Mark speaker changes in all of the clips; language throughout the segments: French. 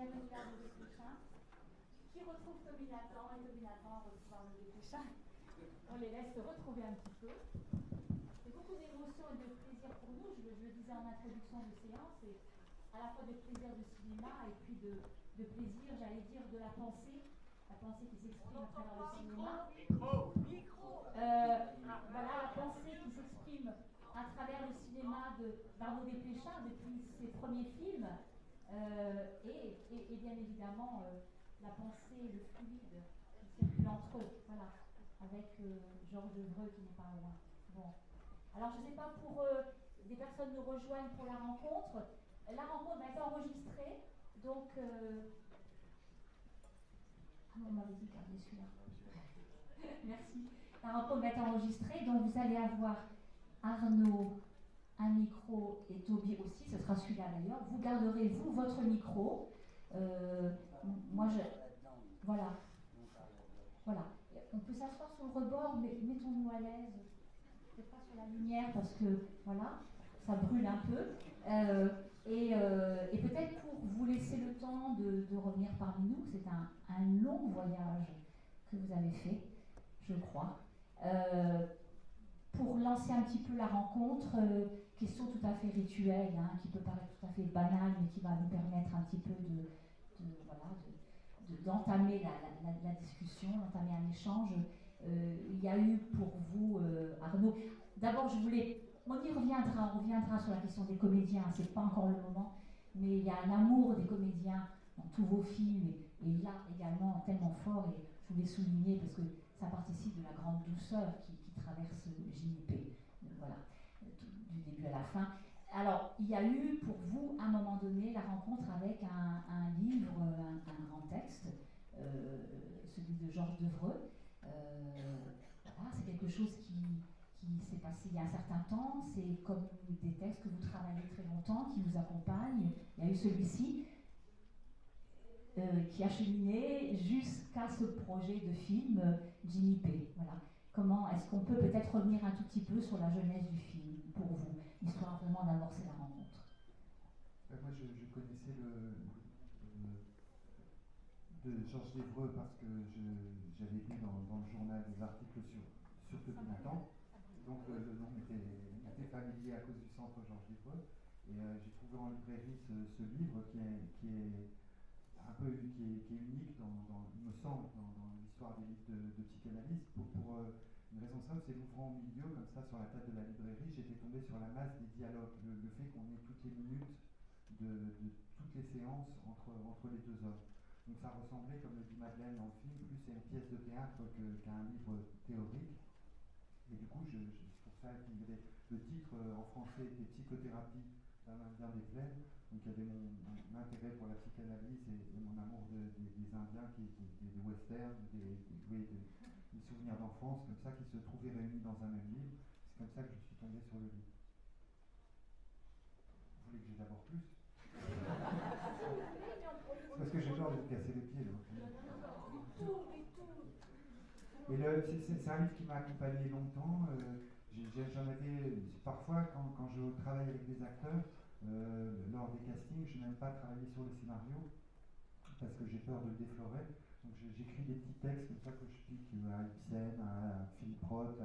Speaker 1: bienvenue à nos Dépêchins, qui retrouve Tommy Nathan et Tommy Nathan retrouve nos Dépêchins. On les laisse se retrouver un petit peu. C'est beaucoup d'émotion et de plaisir pour nous, je le disais en introduction de séance, et à la fois de plaisir de cinéma et puis de plaisir, j'allais dire, de la pensée qui s'exprime à travers le cinéma. Voilà, la pensée qui s'exprime à travers le cinéma d'Arnaud Desplechin depuis ses premiers films, et bien évidemment la pensée, le fluide qui circule entre eux, voilà, avec Georges Devreux qui n'est pas loin. Bon. Alors je ne sais pas, pour des personnes nous rejoignent pour la rencontre va être enregistrée, donc on m'avait dit garder celui-là. Merci. La rencontre va être enregistrée, donc vous allez avoir Arnaud, un micro, et Toby aussi, ce sera celui-là d'ailleurs. Vous garderez, vous, votre micro. Moi, Voilà. Voilà. On peut s'asseoir sur le rebord, mais mettons-nous à l'aise. Peut-être pas sur la lumière, parce que, voilà, ça brûle un peu. Et peut-être pour vous laisser le temps de revenir parmi nous, c'est un long voyage que vous avez fait, je crois. Pour lancer un petit peu la rencontre, question tout à fait rituelle, qui peut paraître tout à fait banale, mais qui va nous permettre un petit peu d'entamer la discussion, d'entamer un échange. Il y a eu pour vous, Arnaud, d'abord on reviendra sur la question des comédiens, c'est pas encore le moment, mais il y a un amour des comédiens dans tous vos films, et là également tellement fort, et je voulais souligner parce que ça participe de la grande douceur qui traverse JP, voilà, du début à la fin. Alors, il y a eu pour vous, à un moment donné, la rencontre avec un livre, un grand texte, celui de Georges Devreux. Voilà, c'est quelque chose qui s'est passé il y a un certain temps, c'est comme des textes que vous travaillez très longtemps, qui vous accompagnent. Il y a eu celui-ci, qui a cheminé jusqu'à ce projet de film Jimmy P. Voilà. Comment est-ce qu'on peut peut-être revenir un tout petit peu sur la genèse du film pour vous, histoire vraiment d'amorcer la rencontre?
Speaker 2: Moi, je connaissais de Georges Devreux parce que j'avais lu dans le journal des articles sur Tommy Nathan. Donc le nom m'était familier à cause du centre Georges Devreux. Et j'ai trouvé en librairie ce livre qui est un peu qui est unique il me semble, dans l'histoire des livres de psychanalyse, pour une raison simple, c'est l'ouvrant au milieu, comme ça, sur la table de la librairie, j'étais tombé sur la masse des dialogues, le fait qu'on ait toutes les minutes de toutes les séances entre les deux hommes. Donc ça ressemblait, comme le dit Madeleine dans le film, plus à une pièce de théâtre qu'à un livre théorique. Et du coup, c'est pour ça que le titre en français était Psychothérapie d'un Indien des plaines. Donc il y avait mon intérêt pour la psychanalyse et mon amour des Indiens, des westerns, des souvenirs d'enfance, comme ça, qui se trouvaient réunis dans un même livre. C'est comme ça que je suis tombé sur le livre. Vous voulez que j'ai d'abord plus? C'est parce que j'ai peur de me casser les pieds. Et c'est un livre qui m'a accompagné longtemps. J'en avais parfois quand je travaille avec des acteurs, lors des castings, je n'aime pas travailler sur le scénario parce que j'ai peur de le déflorer. Donc j'écris des petits textes comme ça que je pique à Ibsen, à Philippe Roth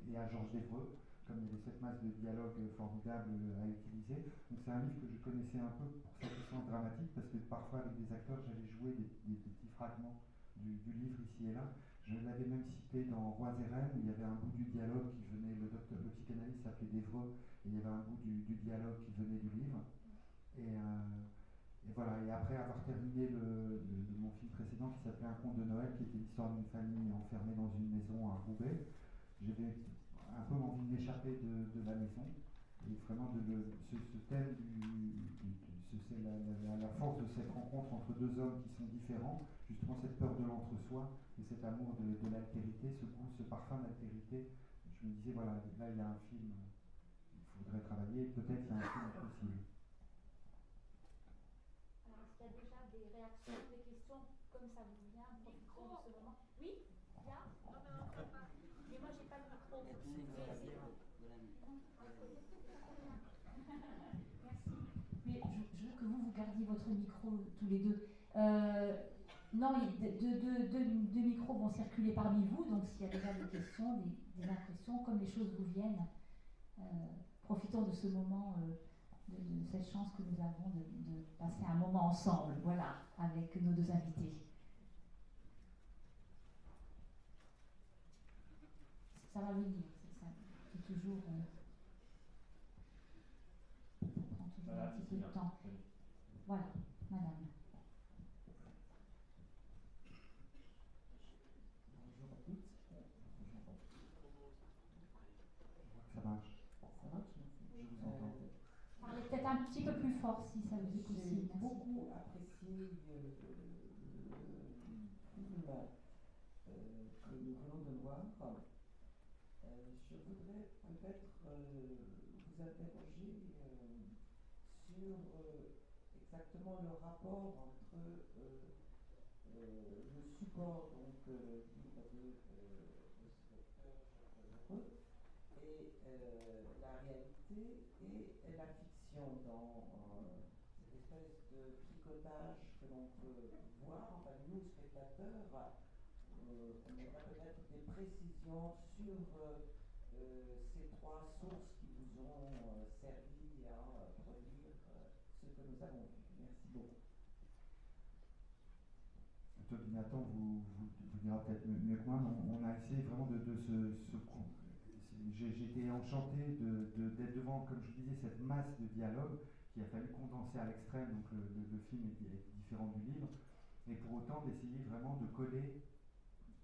Speaker 2: et à Georges Devreux, comme il y avait cette masse de dialogue formidable à utiliser. Donc c'est un livre que je connaissais un peu pour sa puissance dramatique, parce que parfois avec des acteurs j'avais joué des petits fragments du livre ici et là. Je l'avais même cité dans Rois et Reines, où il y avait un bout du dialogue qui venait, le psychanalyste s'appelait Devreux, et il y avait un bout du dialogue qui venait du livre. Et voilà, et après avoir terminé mon film précédent qui s'appelait Un conte de Noël, qui était l'histoire d'une famille enfermée dans une maison à Roubaix, j'avais un peu envie de m'échapper de la maison. Et vraiment, ce thème, la force de cette rencontre entre deux hommes qui sont différents, justement cette peur de l'entre-soi et cet amour de l'altérité, ce goût, ce parfum d'altérité, je me disais, voilà, là il y a un film, il faudrait travailler, peut-être il y a un film possible.
Speaker 1: Alors, est-ce qu'il y a déjà des réactions, des questions, comme ça vous vient, profitons de ce moment? Oui, il y a? Mais moi, j'ai pas de micro. Merci. Mais je veux que vous gardiez votre micro tous les deux. Non, deux micros vont circuler parmi vous, donc s'il y a déjà des questions, des impressions, comme les choses vous viennent, profitons de ce moment, de cette chance que nous avons de passer un moment ensemble, voilà, avec nos deux invités. Ça va venir, c'est toujours. Ça prend toujours un petit peu de temps. Voilà, madame.
Speaker 3: Bonjour à toutes.
Speaker 2: Ça marche.
Speaker 3: Ça marche, merci.
Speaker 2: Je vous entends.
Speaker 1: Parlez peut-être un petit peu plus fort si ça vous est possible.
Speaker 3: J'ai beaucoup apprécié le film que nous venons de voir. Je voudrais peut-être vous interroger sur exactement le rapport entre le support, donc le livre de ce lecteur Georges et la réalité et la fiction dans cette espèce de tricotage que l'on peut voir. Enfin, nous, spectateurs, on aimerait peut-être des précisions sur ces trois sources qui vous ont servi à produire ce que nous avons vu. Merci beaucoup.
Speaker 2: Nathan vous dira peut-être mieux que moi, mais on a essayé vraiment de j'étais enchanté d'être devant, comme je vous disais, cette masse de dialogue qu'il a fallu condenser à l'extrême, donc le film est différent du livre, et pour autant d'essayer vraiment de coller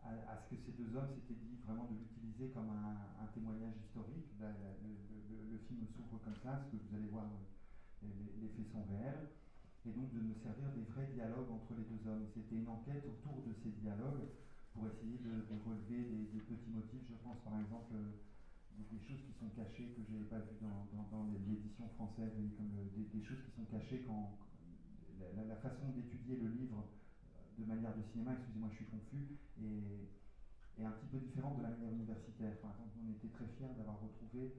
Speaker 2: à ce que ces deux hommes s'étaient dit, vraiment de l'utiliser comme un témoignage historique. Le film s'ouvre comme ça, ce que vous allez voir, les faits sont réels, et donc de me servir des vrais dialogues entre les deux hommes. C'était une enquête autour de ces dialogues pour essayer de relever des petits motifs. Je pense par exemple des choses qui sont cachées que je n'avais pas vues dans l'édition française, comme des choses qui sont cachées quand la façon d'étudier le livre de manière de cinéma, excusez-moi je suis confus, est un petit peu différente de la manière universitaire. Par exemple, on était très fiers d'avoir retrouvé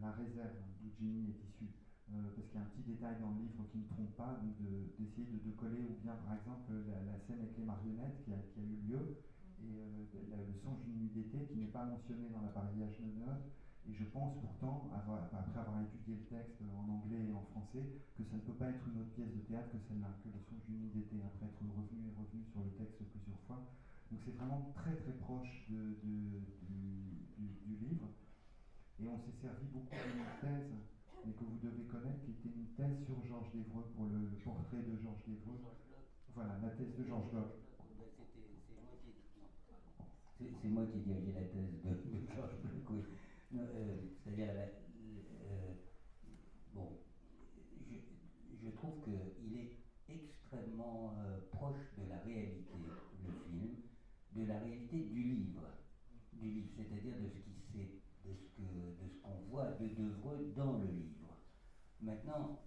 Speaker 2: la réserve d'où Jimmy est issu. Parce qu'il y a un petit détail dans le livre qui ne trompe pas, donc d'essayer de coller, ou bien par exemple la scène avec les marionnettes qui a eu lieu, et le songe d'une nuit d'été qui n'est pas mentionné dans l'appareillage de notes, et je pense pourtant, après avoir étudié le texte en anglais et en français, que ça ne peut pas être une autre pièce de théâtre que celle-là, que le songe d'une nuit d'été, après être revenu sur le texte plusieurs fois. Donc c'est vraiment très très proche du livre, et on s'est servi beaucoup d'une thèse, mais que vous devez connaître, qui était une thèse sur Georges Devreux, pour le portrait de Georges Devreux. Voilà, la thèse de Georges Locke.
Speaker 4: C'est moi qui ai dirigé la thèse de Georges Locke, oui. C'est-à-dire, bon, je trouve qu'il est extrêmement proche de la réalité, le film, de la réalité du livre, c'est-à-dire de ce qu'on voit de Devreux dans le livre. Maintenant,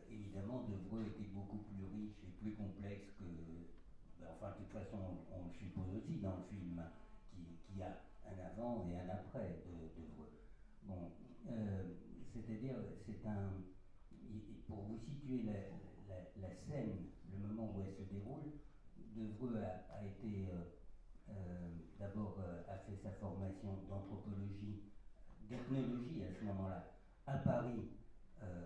Speaker 4: évidemment, Devreux était beaucoup plus riche et plus complexe que, enfin, de toute façon, on le suppose aussi dans le film, qui a un avant et un après de Devreux. Bon, c'est-à-dire, pour vous situer la scène, le moment où elle se déroule, Devreux a été d'abord a fait sa formation d'anthropologie, d'ethnologie à ce moment-là, à Paris,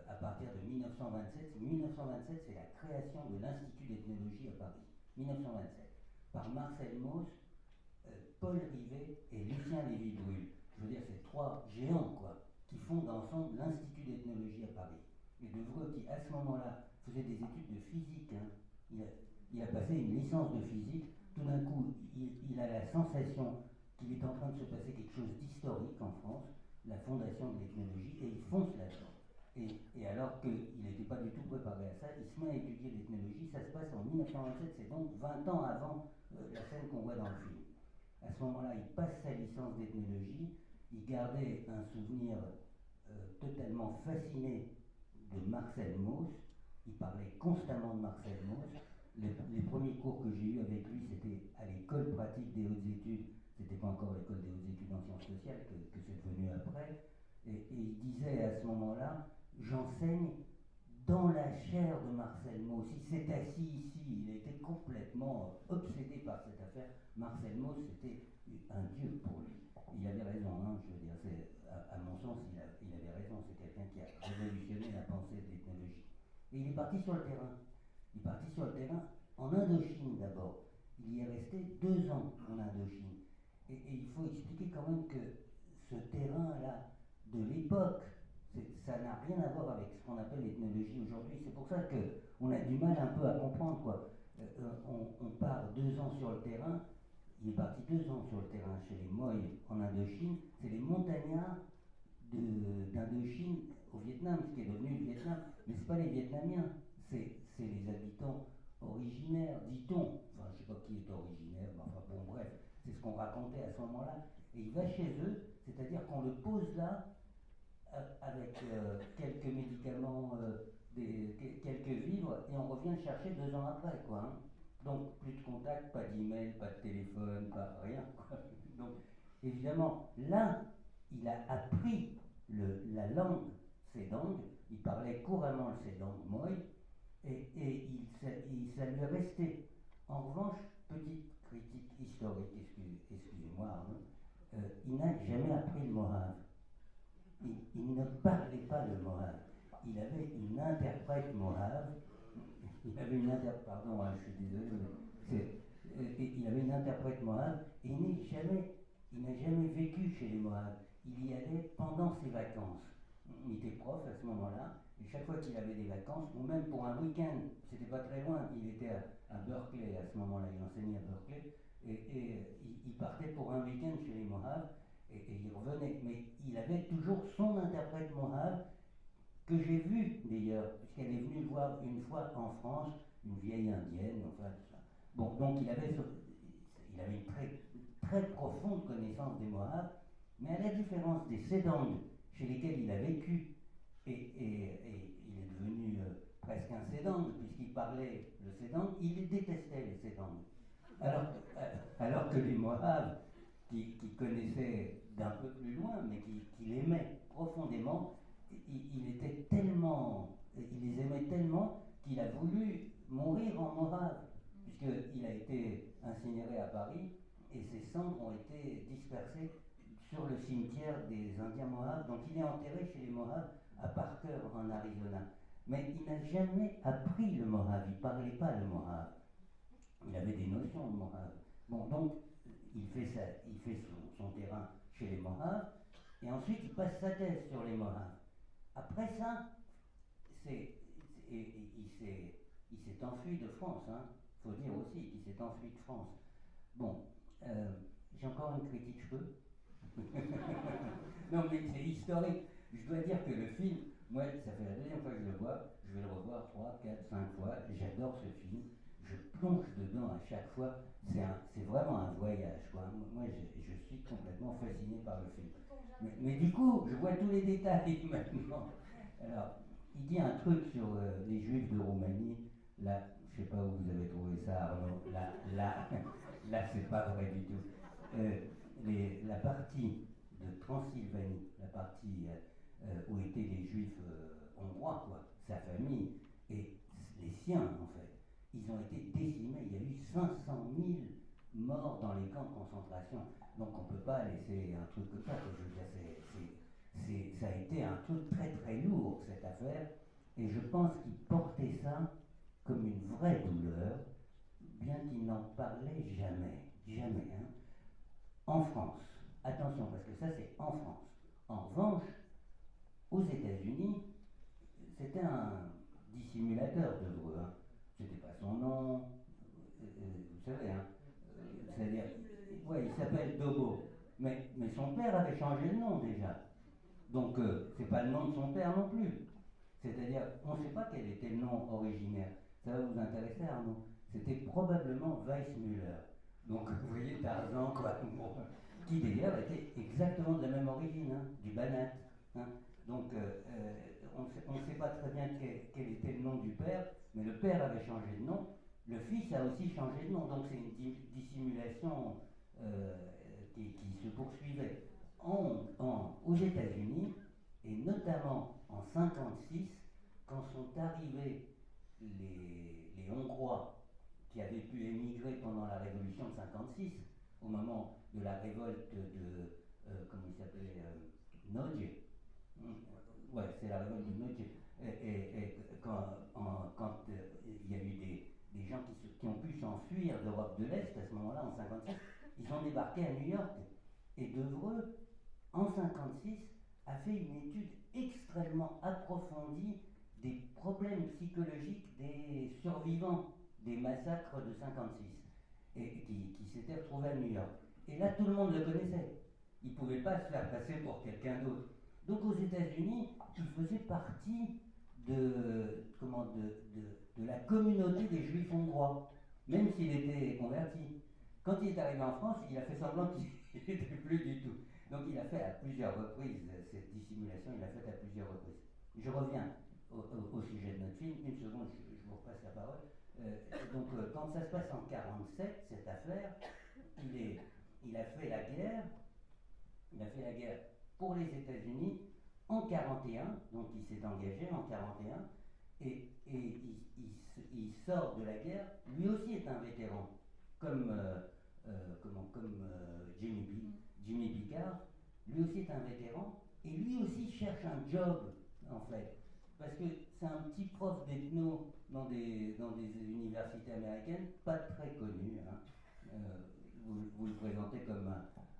Speaker 4: à partir de 1927. 1927, c'est la création de l'Institut d'ethnologie à Paris. 1927, par Marcel Mauss, Paul Rivet et Lucien Lévy-Bruhl. Je veux dire, c'est trois géants, quoi, qui fondent ensemble l'Institut d'ethnologie à Paris. Et Devreux, qui à ce moment-là faisait des études de physique, hein, il a passé une licence de physique. Tout d'un coup, il a la sensation qu'il est en train de se passer quelque chose d'historique en France, la fondation de l'ethnologie, et il fonce là-dedans. Et alors qu'il n'était pas du tout préparé à ça, il se met à étudier l'ethnologie. Ça se passe en 1927, c'est donc 20 ans avant la scène qu'on voit dans le film. À ce moment-là, il passe sa licence d'ethnologie, il gardait un souvenir totalement fasciné de Marcel Mauss, il parlait constamment de Marcel Mauss. Les premiers cours que j'ai eus avec lui, c'était à l'école pratique des hautes études, c'était pas encore l'école des hautes études en sciences sociales que c'est devenu après, et il disait à ce moment-là, j'enseigne dans la chair de Marcel Mauss. Il s'est assis ici, il était complètement obsédé par cette affaire. Marcel Mauss, c'était un dieu pour lui. Il avait raison, hein, je veux dire, à mon sens, il avait raison. C'est quelqu'un qui a révolutionné la pensée de l'ethnologie. Et il est parti sur le terrain. Il est parti sur le terrain en Indochine d'abord. Il y est resté 2 ans en Indochine. Et il faut expliquer quand même que ce terrain-là, de l'époque, ça n'a rien à voir avec ce qu'on appelle l'ethnologie aujourd'hui. C'est pour ça qu'on a du mal un peu à comprendre, quoi. On part 2 ans sur le terrain. Il est parti 2 ans sur le terrain chez les Moy en Indochine. C'est les montagnards d'Indochine au Vietnam, ce qui est devenu le Vietnam. Mais ce n'est pas les Vietnamiens, c'est les habitants originaires, dit-on. Enfin, je ne sais pas qui est originaire, mais enfin bon, bref, c'est ce qu'on racontait à ce moment-là. Et il va chez eux, c'est-à-dire qu'on le pose là, avec quelques médicaments, quelques vivres, et on revient le chercher 2 ans après, quoi. Hein. Donc, plus de contact, pas d'email, pas de téléphone, pas rien, quoi. Donc, évidemment, là, il a appris la langue sédang, il parlait couramment le sédang Moy, et ça lui est resté. En revanche, petite critique historique, excusez-moi Arnaud, il n'a jamais appris le mohave. Il ne parlait pas le mohave. Il avait une interprète mohave. Il avait une interprète, pardon, hein, je suis désolé, mais il avait une interprète mohave et il n'a jamais vécu chez les mohaves. Il y allait pendant ses vacances. Il était prof à ce moment-là, et chaque fois qu'il avait des vacances, ou même pour un week-end, c'était pas très loin, il était à Berkeley à ce moment-là, il enseignait à Berkeley, et il partait pour un week-end chez les mohaves, et il revenait. Mais il avait toujours son interprète mohave, que j'ai vu d'ailleurs, puisqu'elle est venue le voir une fois en France, une vieille indienne, enfin tout ça. Bon, donc il avait une très, très profonde connaissance des mohaves, mais à la différence des sédangs chez lesquels il a vécu, et il est devenu presque un sédang, puisqu'il parlait le sédang, il les détestait les sédangs. Alors que les mohaves, qui connaissaient d'un peu plus loin, mais qui l'aimaient profondément, il les aimait tellement qu'il a voulu mourir en mohave, puisqu'il a été incinéré à Paris, et ses cendres ont été dispersées sur le cimetière des Indiens mohaves. Donc il est enterré chez les mohaves à Parker, en Arizona. Mais il n'a jamais appris le mohave, il ne parlait pas le mohave. Il avait des notions de mohave. Bon, donc il fait son terrain chez les mohaves, et ensuite il passe sa thèse sur les mohaves. Après ça, il s'est enfui de France, hein. Faut dire aussi qu'il s'est enfui de France. Bon, j'ai encore une critique, je peux. Non, mais c'est historique. Je dois dire que le film, moi, ça fait la 2e fois que je le vois, je vais le revoir 3, 4, 5 fois. J'adore ce film. Je plonge dedans à chaque fois. C'est vraiment un voyage, quoi. Moi, je suis complètement fasciné par le film. Mais du coup, je vois tous les détails maintenant. Alors, il dit un truc sur les Juifs de Roumanie. Là, je ne sais pas où vous avez trouvé ça, Arnaud. Là, c'est pas vrai du tout. La partie de Transylvanie, la partie où étaient les Juifs hongrois, quoi, sa famille, et les siens, en fait, ils ont été décimés. Il y a eu 500 000 morts dans les camps de concentration. Donc on ne peut pas laisser un truc comme ça. Je veux dire, ça a été un truc très très lourd, cette affaire, et je pense qu'il portait ça comme une vraie douleur, bien qu'il n'en parlait jamais. Jamais, hein. En France, attention, parce que ça c'est en France. En revanche, aux États-Unis, c'était un dissimulateur de Dreux. Hein. C'était pas son nom, vous savez, hein. C'est-à-dire, ouais, il s'appelle Dobo, mais son père avait changé de nom déjà. Donc, c'est pas le nom de son père non plus. C'est-à-dire, on ne sait pas quel était le nom originaire. Ça va vous intéresser, Arnaud. C'était probablement Weissmuller. Donc, vous voyez, Tarzan, quoi. Qui d'ailleurs était exactement de la même origine, hein, du Banat. Hein. Donc, on ne sait pas très bien quel était le nom du père, mais le père avait changé de nom. Le fils a aussi changé de nom. Donc, c'est une dissimulation qui se poursuivait. Aux États-Unis, et notamment en 1956, quand sont arrivés les Hongrois qui avaient pu émigrer pendant la révolution de 56, au moment de la révolte de, comment il s'appelait, Nagy. Ouais, c'est la révolte de Nagy. Et quand il y a eu des gens qui ont pu s'enfuir d'Europe de l'Est à ce moment-là, en 56, ils ont débarqué à New York. Et Devreux, en 56, a fait une étude extrêmement approfondie des problèmes psychologiques des survivants des massacres de 56 et qui s'étaient retrouvés à New York. Et là, tout le monde le connaissait. Il ne pouvait pas se faire passer pour quelqu'un d'autre. Donc aux États-Unis, il faisait partie de la communauté des Juifs hongrois, même s'il était converti. Quand il est arrivé en France, il a fait semblant qu'il n'était plus du tout. Donc il a fait à plusieurs reprises, cette dissimulation, il l'a fait à plusieurs reprises. Je reviens au sujet de notre film, une seconde, je vous repasse la parole. Quand ça se passe en 47, cette affaire, il a fait la guerre pour les États-Unis en 41, donc il s'est engagé en 41, et il sort de la guerre, lui aussi est un vétéran, comme Jimmy Picard, lui aussi est un vétéran, et lui aussi cherche un job, en fait, parce que c'est un petit prof d'ethno dans des universités américaines, pas très connu, hein. Vous le présentez comme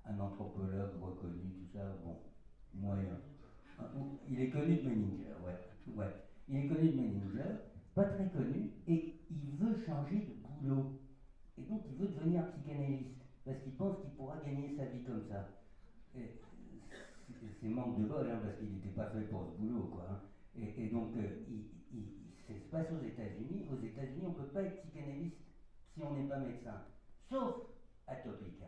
Speaker 4: un anthropologue reconnu, tout ça, bon, moyen. Il est connu de Menninger, ouais. Il est connu de Menninger, pas très connu, et il veut changer de boulot. Et donc il veut devenir psychanalyste, parce qu'il pense qu'il pourra gagner sa vie comme ça. Et c'est manque de bol, hein, parce qu'il n'était pas fait pour ce boulot, quoi. Hein. Et donc, ça se passe aux États-Unis. Aux États-Unis, on ne peut pas être psychanalyste si on n'est pas médecin, sauf à Topeka.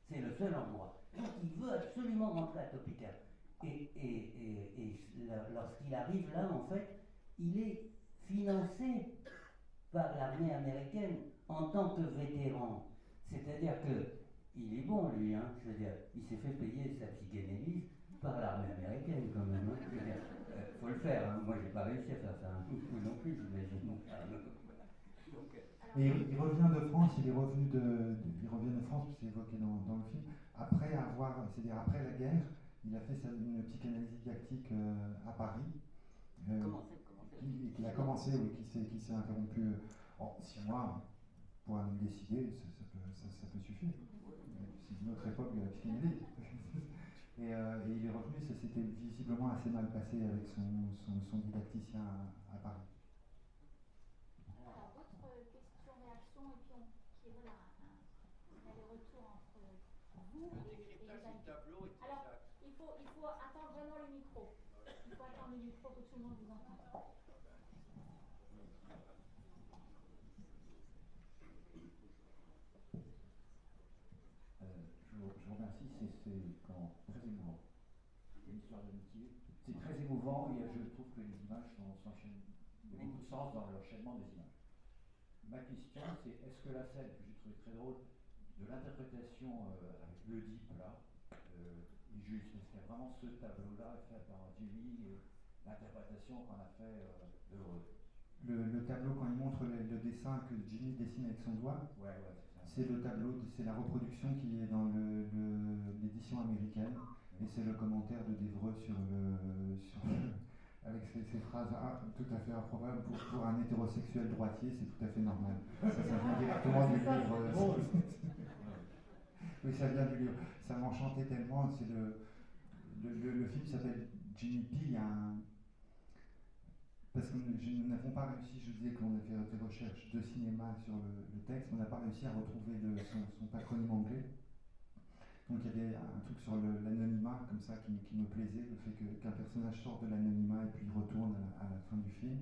Speaker 4: C'est le seul endroit. Donc, il veut absolument rentrer à Topeka. Et lorsqu'il arrive là, en fait, il est financé par l'armée américaine en tant que vétéran. C'est-à-dire que il est bon, lui, hein. Je veux dire, il s'est fait payer sa psychanalyse par l'armée américaine, quand même. Hein. Je veux dire, faut le faire. Hein. Moi, j'ai pas réussi à faire ça. Hein. Vous non plus, j'imagine.
Speaker 2: Et il revient de France, il revient de France, c'est évoqué dans le film, après c'est-à-dire après la guerre, il a fait une psychanalyse didactique à Paris. Qui a commencé, oui, qui s'est interrompu en 6 mois. Pour un homme décidé, ça peut suffire. C'est une autre époque de la psychanalyse. Et il est revenu, ça s'était visiblement assez mal passé avec son didacticien à Paris.
Speaker 1: Alors, autre question, réaction, et puis qui est voilà, un aller-retour entre vous et les amis. Alors, il faut attendre vraiment le micro. Il faut attendre le micro que tout le monde vous entende.
Speaker 5: Je vous remercie, c'est très émouvant. C'est une histoire d'amitié. C'est très émouvant et je trouve que les images s'enchaînent. Il y a beaucoup de sens dans l'enchaînement des images. Ma question, c'est est-ce que la scène que j'ai trouvée très drôle de l'interprétation avec l'Oedipe là est juste? Est-ce qu'il y a vraiment ce tableau-là fait par Jimmy, l'interprétation qu'on a fait de
Speaker 2: le tableau, quand il montre le dessin que Jimmy dessine avec son doigt, c'est le tableau, c'est la reproduction qui est dans l'édition américaine, et c'est le commentaire de Devreux avec ces phrases tout à fait improbables pour un hétérosexuel droitier, c'est tout à fait normal. Ça vient directement du livre. Oui, ça vient du livre. Ça m'enchantait tellement. C'est le film s'appelle Jimmy P. Parce que nous n'avons pas réussi, je disais qu'on a fait des recherches de cinéma sur le texte, on n'a pas réussi à retrouver son patronyme anglais. Donc il y avait un truc sur l'anonymat, comme ça, qui me plaisait, le fait qu'un personnage sorte de l'anonymat et puis retourne à la fin du film.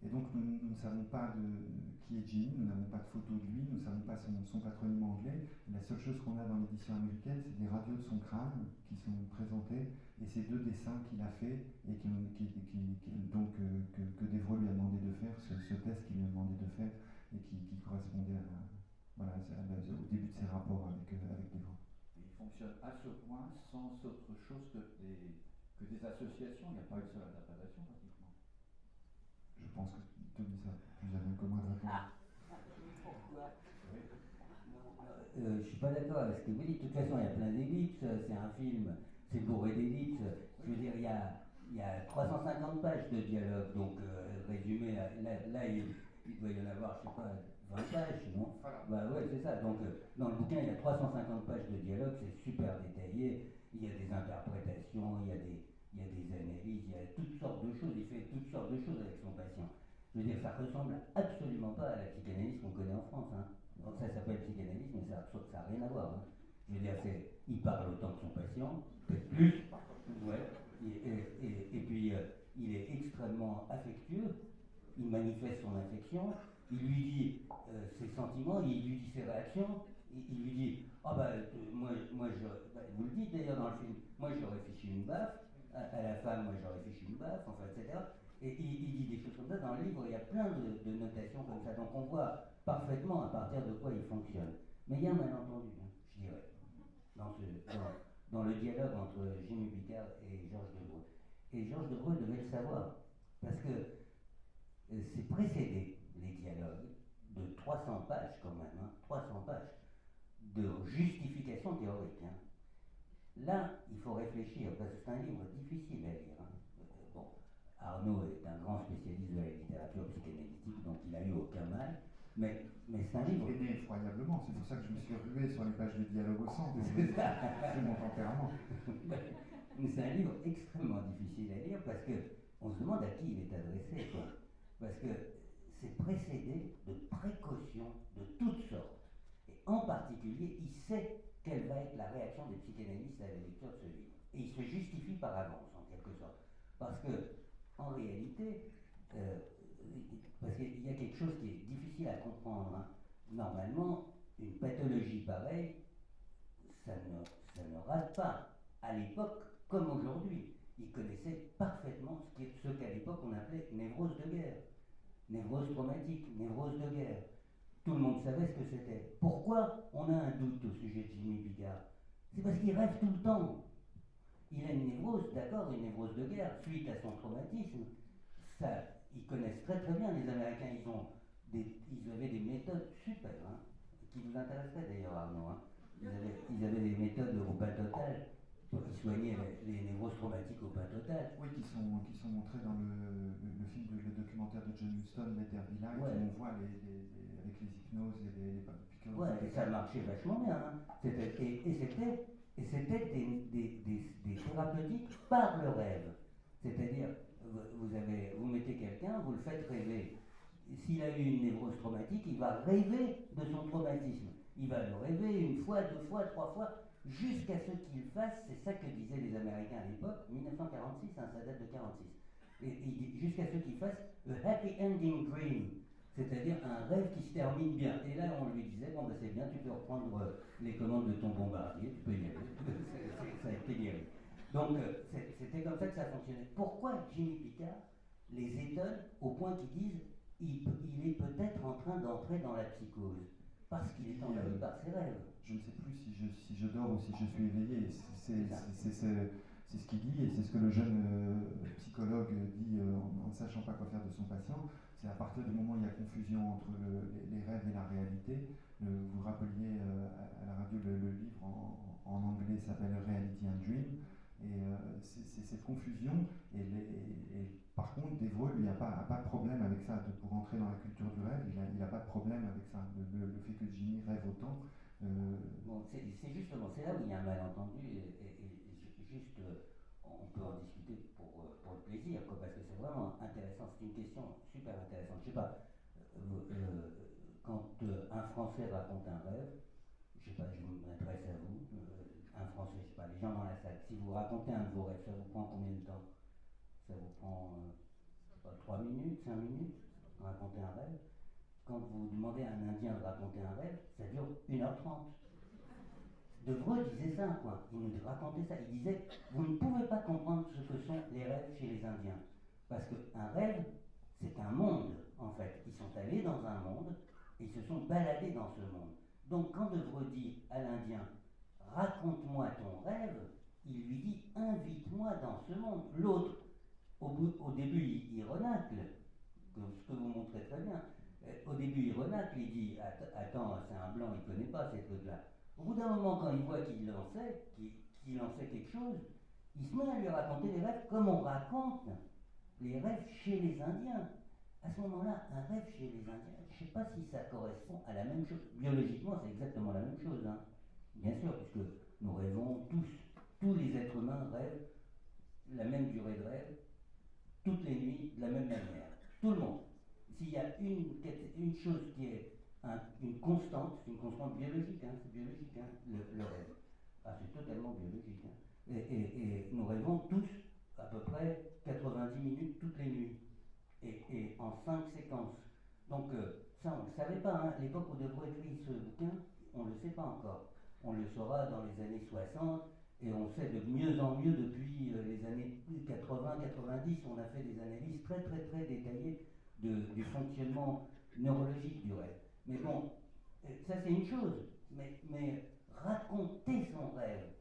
Speaker 2: Et donc nous ne savons pas qui est Jimmy, nous n'avons pas de photo de lui, nous ne savons pas son patronyme anglais. La seule chose qu'on a dans l'édition américaine, c'est des radios de son crâne qui sont présentées, et ces 2 dessins qu'il a fait et que Devreux lui a demandé de faire, ce test qu'il lui a demandé de faire, et qui correspondait au début de ses rapports avec Devreux.
Speaker 5: Et il fonctionne à ce point sans autre chose que des associations. Il n'y a pas une seule interprétation pratiquement.
Speaker 2: Je pense que Tony sera plus à même que moi de répondre.
Speaker 4: Pourquoi je suis pas d'accord avec ce que vous dites. De toute façon, il y a plein d'ellipses. C'est un film, c'est bourré d'ellipses. Je veux dire, il y a 350 pages de dialogue. Donc, résumé, là il doit y en avoir, je sais pas, 20 pages, non? Bah ouais, c'est ça. Donc, dans le bouquin, il y a 350 pages de dialogue. C'est super détaillé. Il y a des interprétations, il y a des analyses, il y a toutes sortes de choses. Il fait toutes sortes de choses avec son patient. Je veux dire, ça ressemble absolument pas à la psychanalyse qu'on connaît en France. Hein. Donc ça s'appelle psychanalyse, mais ça n'a rien à voir. Hein. Je veux dire, il parle autant que son patient, peut-être plus. Ouais. Et puis, il est extrêmement affectueux. Il manifeste son affection. Il lui dit ses sentiments, il lui dit ses réactions. Il lui dit, ah bah, vous le dites d'ailleurs dans le film, moi j'aurais fichu une baffe. À la femme, moi j'aurais fichu une baffe, enfin, etc. Et il dit des choses comme ça. Dans le livre, il y a plein de notations comme ça. Donc on voit parfaitement à partir de quoi il fonctionne. Mais il y a un malentendu, hein, je dirais, dans le dialogue entre Jimmy Picard et Georges Debreu. Et Georges Debreu devait le savoir, parce que c'est précédé, les dialogues, de 300 pages quand même, hein, 300 pages de justification théorique. Hein. Là, il faut réfléchir, parce que c'est un livre difficile à lire. Hein. Bon, Arnaud est un grand spécialiste de la littérature psychanalytique, donc il a eu aucun mal. Mais c'est un livre.
Speaker 2: J'ai aimé effroyablement, c'est pour ça que je me suis rué sur les pages de dialogue au centre. C'est mon tempérament.
Speaker 4: Mais c'est un livre extrêmement difficile à lire parce qu'on se demande à qui il est adressé. Quoi. Parce que c'est précédé de précautions de toutes sortes. Et en particulier, il sait quelle va être la réaction des psychanalystes à la lecture de ce livre. Et il se justifie par avance, en quelque sorte. Parce que, en réalité, parce qu'il y a quelque chose qui est difficile à comprendre. Hein. Normalement, une pathologie pareille, ça ne rate pas. À l'époque, comme aujourd'hui, ils connaissaient parfaitement ce qu'à l'époque on appelait névrose de guerre. Névrose traumatique, névrose de guerre. Tout le monde savait ce que c'était. Pourquoi on a un doute au sujet de Jimmy Picard? C'est parce qu'il rêve tout le temps. Il a une névrose, d'accord, une névrose de guerre, suite à son traumatisme. Ça, ils connaissent très très bien, les Américains. Ils avaient des méthodes super, hein, qui vous intéresseraient d'ailleurs, Arnaud. Hein. Ils avaient des méthodes au pas total pour qu'ils soignaient les névroses traumatiques au pas total.
Speaker 2: Oui, qui sont montrés dans le film, le documentaire de John Huston, Let There Be Light,
Speaker 4: Ouais.
Speaker 2: où on voit avec les hypnoses et les piqûres.
Speaker 4: Ouais, et ça marchait vachement bien. Hein. C'était des thérapeutiques par le rêve. C'est-à-dire, vous mettez quelqu'un, vous le faites rêver. S'il a eu une névrose traumatique, il va rêver de son traumatisme. Il va le rêver une fois, deux fois, trois fois, jusqu'à ce qu'il fasse, c'est ça que disaient les Américains à l'époque, 1946, hein, ça date de 46, jusqu'à ce qu'il fasse a happy ending dream, c'est-à-dire un rêve qui se termine bien. Et là, on lui disait, bon, ben, c'est bien, tu peux reprendre les commandes de ton bombardier, tu peux y aller, ça a été guéri. Donc, c'était comme ça que ça fonctionnait. Pourquoi Jimmy Picard les étonne au point qu'ils disent, il est peut-être en train d'entrer dans la psychose, parce qu'il est envahi par ses rêves.
Speaker 2: Je ne sais plus si je dors ou si je suis éveillé. C'est ce qu'il dit et c'est ce que le jeune psychologue dit en ne sachant pas quoi faire de son patient. C'est à partir du moment où il y a confusion entre les rêves et la réalité. Vous rappeliez à la radio le livre en anglais s'appelle Reality and Dream. Et c'est cette confusion. Et par contre, Debreu, lui, n'a pas de problème avec ça. Pour entrer dans la culture du rêve, il n'a pas de problème avec ça. Le fait que Jimmy rêve autant.
Speaker 4: Bon, c'est justement, c'est là où il y a un malentendu. Juste, on peut en discuter pour le plaisir, quoi, parce que c'est vraiment intéressant. C'est une question super intéressante. Je sais pas, quand un Français raconte un rêve, je sais pas, je m'adresse à vous, un Français, je sais pas, les gens dans la salle, si vous racontez un de vos rêves, ça vous prend combien de temps? Ça vous prend 3 minutes, 5 minutes, raconter un rêve. Quand vous demandez à un Indien de raconter un rêve, ça dure 1h30. Debreu disait ça, quoi. Il nous racontait ça. Il disait, vous ne pouvez pas comprendre ce que sont les rêves chez les Indiens. Parce qu'un rêve, c'est un monde, en fait. Ils sont allés dans un monde et ils se sont baladés dans ce monde. Donc quand Debreu dit à l'Indien, raconte-moi ton rêve, il lui dit, invite-moi dans ce monde. L'autre, au début, il renacle. ce que vous montrez très bien. Au début, il renacle, il dit attends, c'est un blanc, il ne connaît pas ces trucs-là. Au bout d'un moment, quand il voit qu'il en sait, qu'il en sait quelque chose, il se met à lui raconter les rêves comme on raconte les rêves chez les Indiens. À ce moment-là, un rêve chez les Indiens, je ne sais pas si ça correspond à la même chose. Biologiquement, c'est exactement la même chose, hein. Bien sûr, puisque nous rêvons tous les êtres humains rêvent la même durée de rêve, toutes les nuits, de la même manière. Tout le monde. S'il y a une chose qui est une constante, c'est une constante biologique, hein, c'est biologique, hein, le rêve. Ah, c'est totalement biologique. Hein. Et nous rêvons tous à peu près 90 minutes toutes les nuits. Et en 5 séquences. Donc ça, on ne le savait pas. Hein. L'époque où De Vreux écrit ce bouquin, on ne le sait pas encore. On le saura dans les années 60, et on sait de mieux en mieux depuis les années 80-90. On a fait des analyses très très très détaillées du fonctionnement neurologique du rêve. Mais bon, ça c'est une chose. Mais raconter son rêve,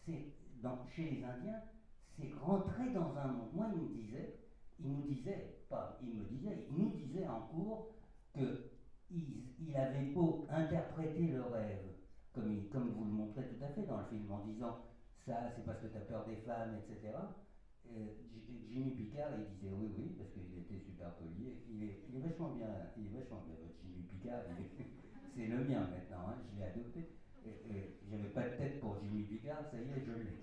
Speaker 4: chez les Indiens, c'est rentrer dans un monde. Moi, il nous disait en cours qu'il avait beau interpréter le rêve, comme vous le montrez tout à fait dans le film, en disant ça c'est parce que tu as peur des femmes, etc. Jimmy Picard, il disait oui, parce qu'il était super poli. Il est vachement bien, votre Jimmy Picard. C'est le mien maintenant, hein, je l'ai adopté. J'avais pas de tête pour Jimmy Picard, ça y est, je l'ai.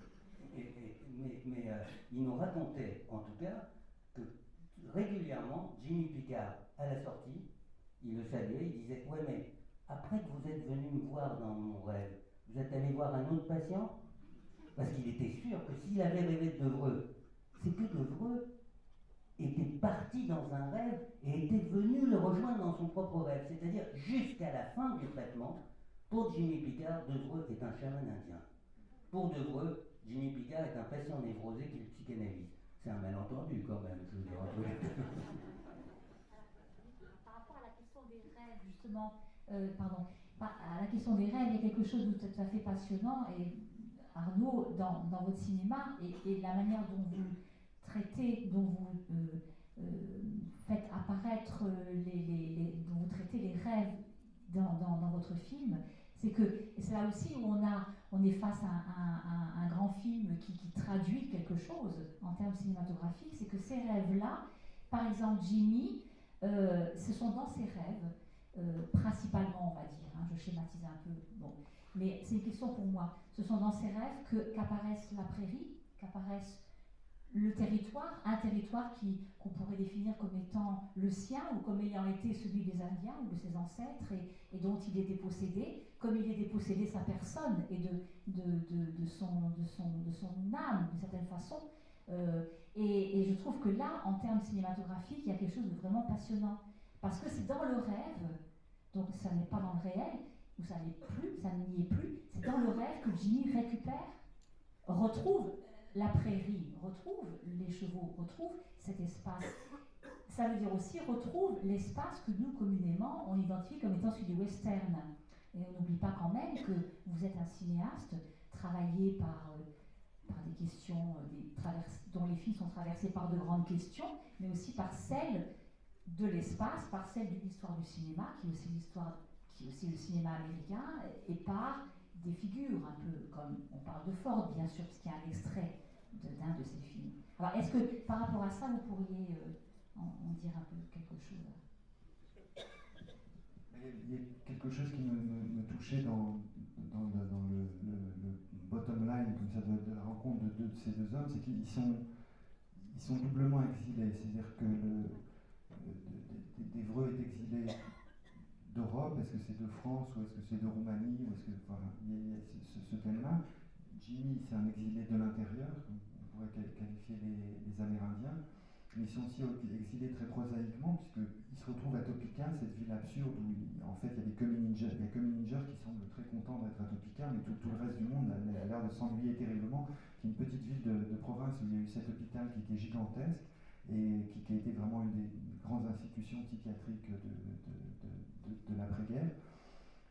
Speaker 4: Mais il nous racontait, en tout cas, que régulièrement, Jimmy Picard, à la sortie, il le saluait, il disait ouais, mais après que vous êtes venu me voir dans mon rêve, vous êtes allé voir un autre patient? Parce qu'il était sûr que s'il avait rêvé de Devreux, c'est que Devreux était parti dans un rêve et était venu le rejoindre dans son propre rêve. C'est-à-dire, jusqu'à la fin du traitement, pour Jimmy Picard, Devreux est un chaman indien. Pour Devreux, Jimmy Picard est un patient névrosé qui le psychanalyse. C'est un malentendu quand même, je veux dire.
Speaker 1: Par rapport à la question des rêves, justement, à la question des rêves, il y a quelque chose de tout à fait passionnant. Et Arnaud, dans votre cinéma, et la manière dont vous traitez, dont vous faites apparaître, dont vous traitez les rêves dans votre film, c'est là aussi où on est face à un grand film qui traduit quelque chose en termes cinématographiques, c'est que ces rêves-là, par exemple Jimmy, ce sont dans ses rêves, principalement on va dire, hein, je schématise un peu, bon, mais c'est une question pour moi, ce sont dans ses rêves qu'apparaissent la prairie, qu'apparaissent le territoire, un territoire qu'on pourrait définir comme étant le sien ou comme ayant été celui des Indiens ou de ses ancêtres et dont il est dépossédé, comme il est dépossédé sa personne et de son âme d'une certaine façon. Et je trouve que là, en termes cinématographiques, il y a quelque chose de vraiment passionnant. Parce que c'est dans le rêve, donc ça n'est pas dans le réel, ou ça n'y est plus, c'est dans le rêve que Jimmy retrouve la prairie, retrouve les chevaux, retrouve cet espace. Ça veut dire aussi retrouve l'espace que nous, communément, on identifie comme étant celui du western. Et on n'oublie pas quand même que vous êtes un cinéaste travaillé par des questions dont les films sont traversés par de grandes questions, mais aussi par celle de l'espace, par celle de l'histoire du cinéma, qui est aussi le cinéma américain, et par des figures, un peu comme on parle de Ford, bien sûr, puisqu'il y a un extrait d'un de ces films. Alors, est-ce que par rapport à ça, vous pourriez en dire un peu quelque chose?
Speaker 2: Il y a quelque chose qui me touchait dans le bottom line comme ça, de la rencontre de ces deux hommes, c'est qu'ils sont doublement exilés. C'est-à-dire que Devreux est exilé d'Europe, est-ce que c'est de France ou est-ce que c'est de Roumanie, ou est-ce que, enfin, il y a ce thème-là. Jimmy, c'est un exilé de l'intérieur, on pourrait qualifier les Amérindiens, mais ils sont aussi exilés très prosaïquement, puisqu'ils se retrouvent à Topeka, cette ville absurde où en fait il y a des communingers qui semblent très contents d'être à Topeka, mais tout le reste du monde a l'air de s'ennuyer terriblement. C'est une petite ville de province où il y a eu cet hôpital qui était gigantesque et qui a été vraiment une des grandes institutions psychiatriques de l'après-guerre.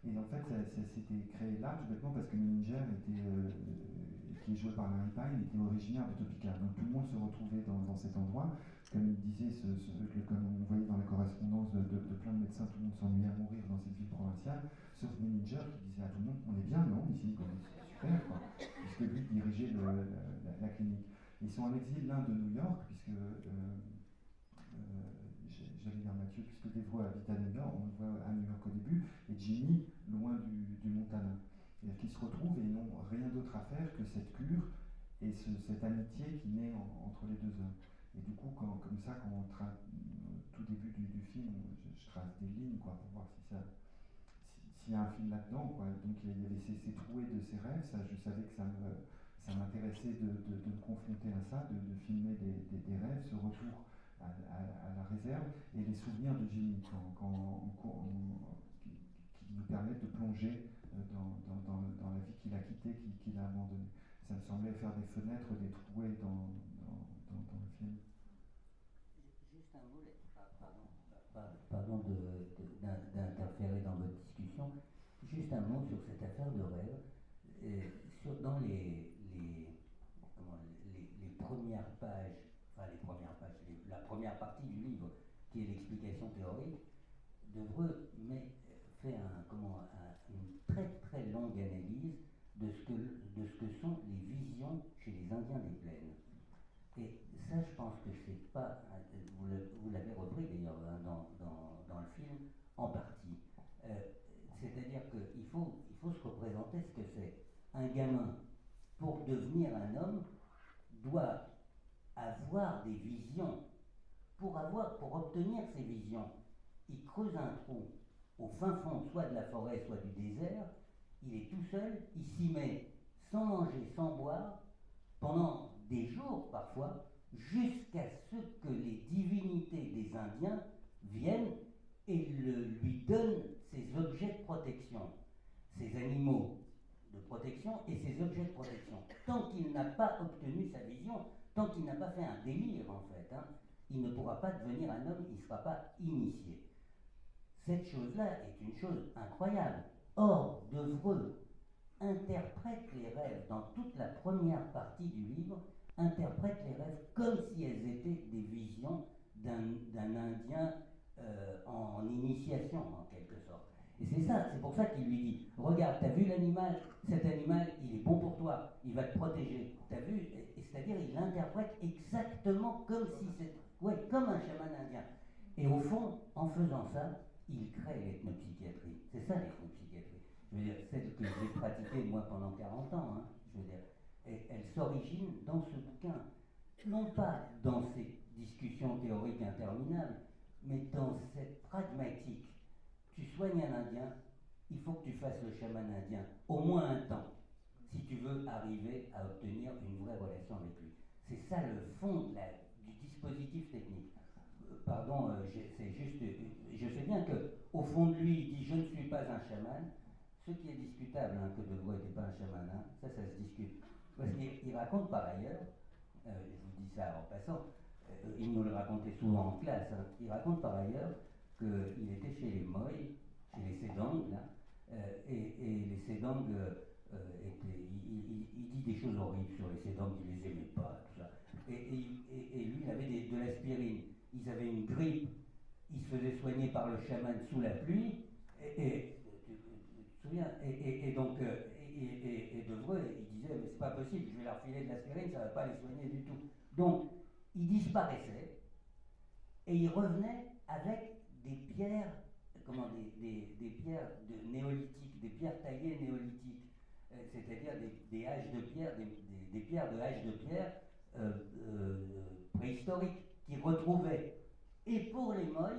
Speaker 2: Et en fait, ça s'était créé là, tout bêtement, parce que Menninger était qui est joué par Larry Pine, était originaire de Topeka. Donc tout le monde se retrouvait dans cet endroit. Comme il disait, comme on voyait dans les correspondances de plein de médecins, tout le monde s'ennuyait à mourir dans cette ville provinciale, sauf Menninger qui disait à tout le monde, on est bien, non, ici, c'est super, quoi, puisque lui dirigeait la clinique. Ils sont en exil l'un de New York, puisque j'allais dire Mathieu, puisque Devreux habite à New York, on le voit à New York au début, et Jimmy loin du Montana. Et qui se retrouvent et n'ont rien d'autre à faire que cette cure et cette amitié qui naît entre les deux hommes. Et du coup, comme ça, quand on tout début du film, je trace des lignes quoi, pour voir s'il y a un film là-dedans. Quoi. Donc il y avait ces trouées de ses rêves, ça, je savais que ça m'intéressait de me confronter à ça, de filmer des rêves, ce retour à la réserve et les souvenirs de Jimmy qui nous permettent de plonger dans la vie qu'il a quittée, qu'il a abandonnée. Ça me semblait faire des fenêtres, des trouées dans le film.
Speaker 4: Juste un mot, pardon d'interférer dans votre discussion, juste un mot sur cette affaire de rêve. Dans les premières pages, la première partie du livre, qui est l'explication théorique, Devreux fait une très très longue analyse de ce que sont les visions chez les Indiens des plaines. Et ça, je pense que c'est pas. Vous l'avez repris d'ailleurs dans le film, en partie. C'est-à-dire qu'il faut se représenter ce que c'est. Un gamin, pour devenir un homme, doit avoir des visions. Pour obtenir ces visions, il creuse un trou au fin fond, soit de la forêt, soit du désert. Il est tout seul, il s'y met sans manger, sans boire, pendant des jours parfois, jusqu'à ce que les divinités des Indiens viennent et lui donnent ses objets de protection, ses animaux de protection et ses objets de protection. Tant qu'il n'a pas obtenu sa vision, tant qu'il n'a pas fait un délire en fait, il ne pourra pas devenir un homme, il ne sera pas initié. Cette chose-là est une chose incroyable. Or, Devreux interprète les rêves dans toute la première partie du livre, interprète les rêves comme si elles étaient des visions d'un Indien en initiation, en quelque sorte. Et c'est pour ça qu'il lui dit, regarde, t'as vu l'animal, cet animal, il est bon pour toi, il va te protéger. T'as vu, c'est-à-dire il l'interprète exactement comme si c'était, comme un chaman indien. Et au fond, en faisant ça, il crée l'ethnopsychiatrie. C'est ça l'ethnopsychiatrie. Je veux dire, celle que j'ai pratiquée moi pendant 40 ans, je veux dire, et elle s'origine dans ce bouquin, non pas dans ces discussions théoriques interminables, mais dans cette pragmatique. Tu soignes un Indien, il faut que tu fasses le chaman indien, au moins un temps, si tu veux arriver à obtenir une vraie relation avec lui. C'est ça le fond du dispositif technique. Pardon, c'est juste, je sais bien qu'au fond de lui, il dit je ne suis pas un chaman, ce qui est discutable, que Devreux n'était pas un chaman, ça se discute. Parce qu'il raconte par ailleurs, je vous dis ça en passant, il nous le racontait souvent en classe, il raconte par ailleurs qu'il était chez les Moy, chez les Sédang, là, et les Sédang, il dit des choses horribles sur les Sédang, il les aimait pas, tout ça. Et lui, il avait de l'aspirine. Ils avaient une grippe, ils se faisaient soigner par le chaman sous la pluie, tu te souviens, et donc, Devreux, il disait, mais c'est pas possible, je vais leur filer de l'aspirine, ça va pas les soigner du tout. Donc, il disparaissait, et il revenait avec des pierres, des pierres néolithiques, des pierres taillées néolithiques, c'est-à-dire des haches de pierre, des pierres de haches de pierre préhistoriques, qui retrouvaient. Et pour les Moy,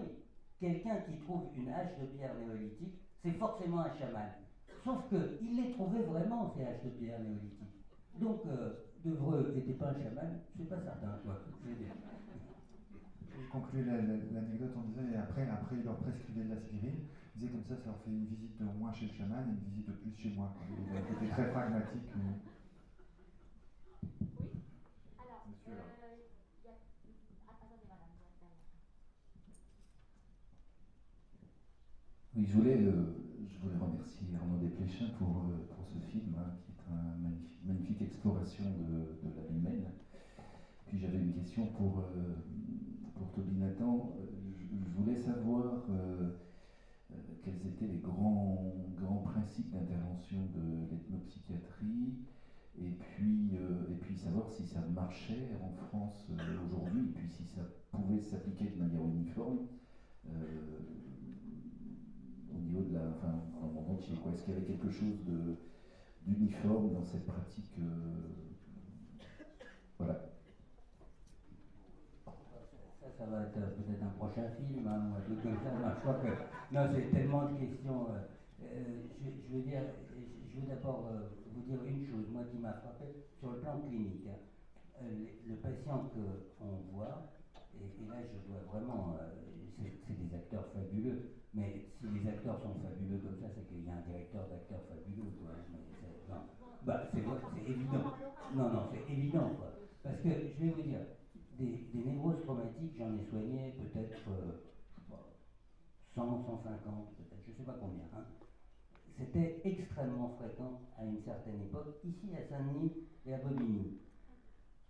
Speaker 4: quelqu'un qui trouve une hache de pierre néolithique, c'est forcément un chaman. Sauf qu'il les trouvait vraiment, ces haches de pierre néolithiques. Donc, Devreux n'était pas un chaman, c'est pas certain, quoi.
Speaker 2: Je conclue l'anecdote en disant, et après il leur prescrivait de l'aspirine. Il disait comme ça leur fait une visite de moins chez le chaman et une visite de plus chez moi. Il était très pragmatique.
Speaker 1: Oui. Alors,
Speaker 2: Monsieur, là.
Speaker 1: attendez, madame.
Speaker 5: Oui, Je voulais remercier Arnaud Desplechin pour ce film, hein, qui est une magnifique exploration de la vie humaine. Puis j'avais une question pour Toby Nathan. Je voulais savoir quels étaient les grands principes d'intervention de l'ethnopsychiatrie, et puis savoir si ça marchait en France aujourd'hui, et puis si ça pouvait s'appliquer de manière uniforme au niveau de dans le monde entier. Est-ce qu'il y avait quelque chose d'uniforme dans cette pratique voilà.
Speaker 4: Ça va être peut-être un prochain film, hein, ou un truc comme ça. Non, je crois que non, c'est tellement de questions. Je veux d'abord vous dire une chose, moi qui m'a frappé sur le plan clinique. Hein. Le patient qu'on voit, et là je dois vraiment, c'est des acteurs fabuleux, mais si les acteurs sont fabuleux comme ça, c'est qu'il y a un directeur d'acteurs fabuleux, quoi. Non. Bah, c'est évident. Non, c'est évident, quoi. Parce que, je vais vous dire, des névroses traumatiques, j'en ai soigné peut-être, je sais pas, 100, 150, peut-être, je sais pas combien. Hein. C'était extrêmement fréquent à une certaine époque, ici à Saint-Denis et à Bobigny.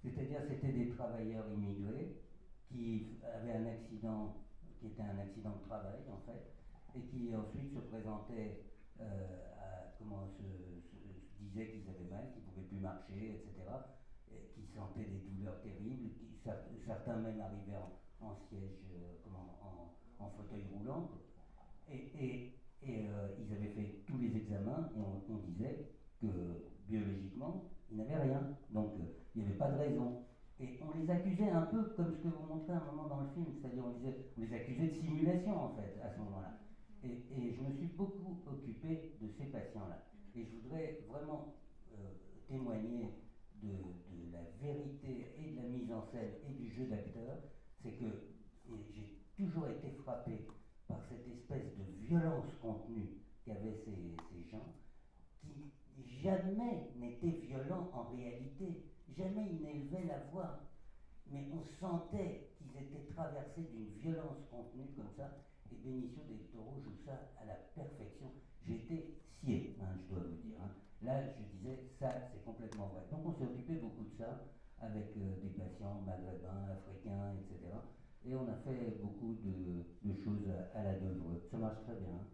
Speaker 4: C'est-à-dire, c'était des travailleurs immigrés qui avaient un accident, qui était un accident de travail, en fait, et qui ensuite se présentaient se disaient qu'ils avaient mal, qu'ils ne pouvaient plus marcher, etc., et qui sentaient des douleurs terribles, certains même arrivaient en siège, en fauteuil roulant, et ils avaient fait tous les examens, et on disait que biologiquement, ils n'avaient rien, donc il n'y avait pas de raison. Et on les accusait un peu comme ce que vous montrez à un moment dans le film, c'est-à-dire on les accusait de simulation en fait à ce moment-là. Et je me suis beaucoup occupé de ces patients-là. Et je voudrais vraiment témoigner de la vérité et de la mise en scène et du jeu d'acteur. C'est que j'ai toujours été frappé par cette espèce de violence contenue qu'avaient ces gens, qui jamais n'étaient violents en réalité. Jamais ils n'élevaient la voix. Mais on sentait qu'ils étaient traversés d'une violence contenue comme ça. Et Benicio del Toro joue ça à la perfection. J'étais scié, hein, je dois vous dire. Hein. Là, je disais, ça, c'est complètement vrai. Donc, on s'est occupé beaucoup de ça avec des patients maghrébins, africains, etc. Et on a fait beaucoup de choses à la Devre. Ça marche très bien. Hein.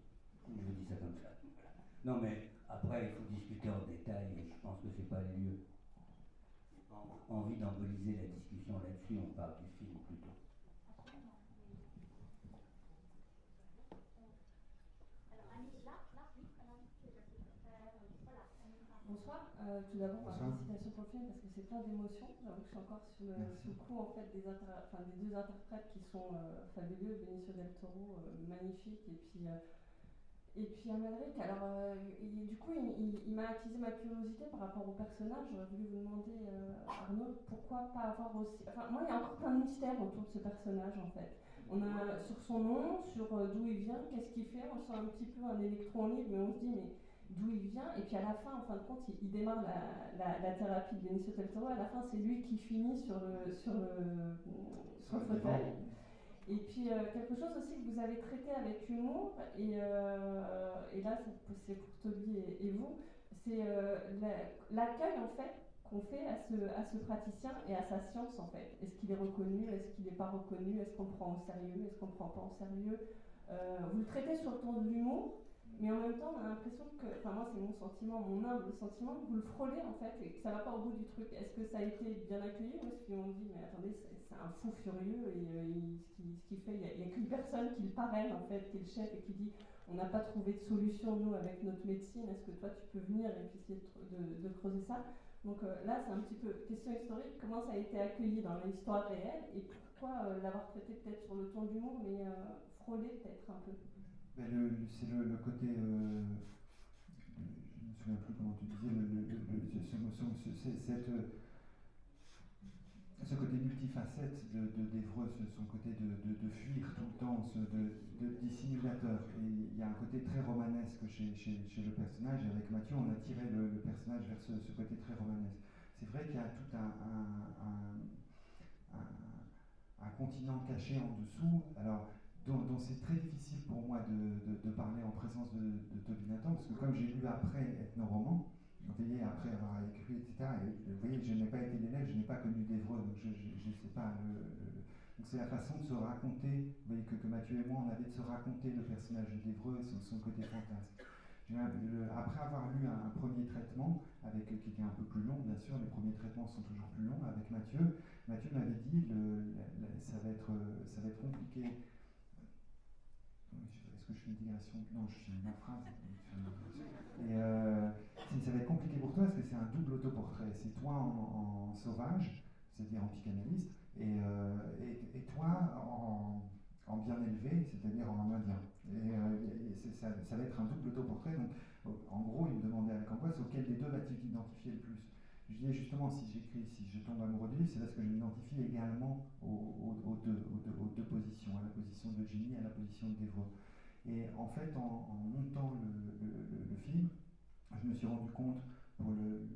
Speaker 4: Je vous dis ça comme ça. Voilà. Non, mais après, il faut discuter en détail et je pense que c'est pas le lieu. J'ai pas envie d'emboliser la discussion là-dessus. On parle du film plutôt.
Speaker 6: Bonsoir, tout d'abord félicitations pour le film parce que c'est plein d'émotions. J'avoue que je suis encore sous le coup en fait des deux interprètes qui sont fabuleux, Benicio del Toro, magnifique, et puis Amalric. Alors du coup il m'a attisé ma curiosité par rapport au personnage. J'aurais voulu vous demander Arnaud, pourquoi pas avoir aussi. Enfin moi il y a encore plein de mystères autour de ce personnage en fait. On a sur son nom, sur d'où il vient, qu'est-ce qu'il fait. On sent un petit peu un électron libre, mais on se dit mais d'où il vient, et puis à la fin, en fin de compte, il démarre la thérapie de Benicio del Toro. À la fin, c'est lui qui finit sur le fauteuil. Et puis quelque chose aussi que vous avez traité avec humour, et là c'est pour Toby et vous, c'est l'accueil en fait qu'on fait à ce praticien et à sa science en fait. Est-ce qu'il est reconnu, est-ce qu'il n'est pas reconnu, est-ce qu'on le prend au sérieux, est-ce qu'on ne le prend pas au sérieux. Vous le traitez sur le ton de l'humour, mais en même temps, on a l'impression que, enfin moi c'est mon sentiment, mon humble sentiment, que vous le frôlez en fait et que ça va pas au bout du truc. Est-ce que ça a été bien accueilli ou est-ce qu'on dit mais attendez c'est un fou furieux et ce qu'il fait, il y a qu'une personne qui le parraine en fait, qui est le chef et qui dit on n'a pas trouvé de solution nous avec notre médecine, est-ce que toi tu peux venir et puis essayer de creuser ça. Donc là c'est un petit peu question historique, comment ça a été accueilli dans l'histoire réelle et pourquoi l'avoir traité peut-être sur le ton d'humour mais frôler peut-être un peu.
Speaker 2: C'est le côté, je ne me souviens plus comment tu disais, ce côté multifacette d'Évreux, son côté de fuir tout le temps, de dissimulateur. Et il y a un côté très romanesque chez le personnage, et avec Mathieu on a tiré le personnage vers ce côté très romanesque. C'est vrai qu'il y a tout un continent caché en dessous. Alors, dont c'est très difficile pour moi de parler en présence de Toby Nathan, parce que comme j'ai lu après Ethno-roman, vous voyez, après avoir écrit, etc., et, vous voyez, je n'ai pas été l'élève, je n'ai pas connu d'Évreux, donc je ne sais pas. Donc c'est la façon de se raconter, vous voyez, que Mathieu et moi, on avait de se raconter le personnage d'Évreux et son côté fantasme. Après avoir lu un premier traitement, qui était un peu plus long, bien sûr, les premiers traitements sont toujours plus longs, avec Mathieu m'avait dit, ça va être compliqué. Est-ce que je fais une digression? Non, je suis ma phrase. Ça va être compliqué pour toi parce que c'est un double autoportrait. C'est toi en sauvage, c'est-à-dire en psychanalyste, et toi en bien élevé, c'est-à-dire en indien. Ça va être un double autoportrait. Donc, en gros, il me demandait avec angoisse auquel des deux vas-tu t'identifier le plus. Je disais justement, si je tombe amoureux du livre, c'est parce que je m'identifie également aux deux positions, à la position de Ginny, à la position de Devreux. Et en fait, en montant le film, je me suis rendu compte, pour le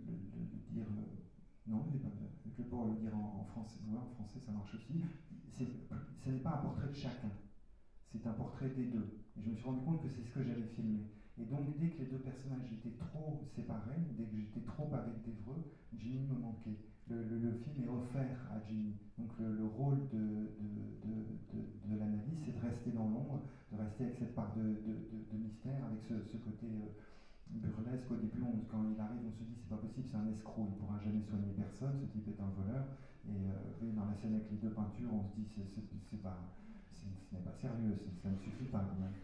Speaker 2: dire, non, il n'est pas besoin, pour le dire en français, ouais, en français ça marche aussi, ce n'est pas un portrait de chacun, c'est un portrait des deux. Et je me suis rendu compte que c'est ce que j'avais filmé. Et donc, dès que les deux personnages étaient trop séparés, dès que j'étais trop avec Devreux, Ginny me manquait. Le film est offert à Ginny. Donc, le rôle de l'analyse, c'est de rester dans l'ombre, de rester avec cette part de mystère, avec ce côté burlesque. Au début, quand il arrive, on se dit c'est pas possible, c'est un escroc, il pourra jamais soigner personne, ce type est un voleur. Et dans la scène avec les deux peintures, on se dit ce n'est pas sérieux, ça ne suffit pas quand même.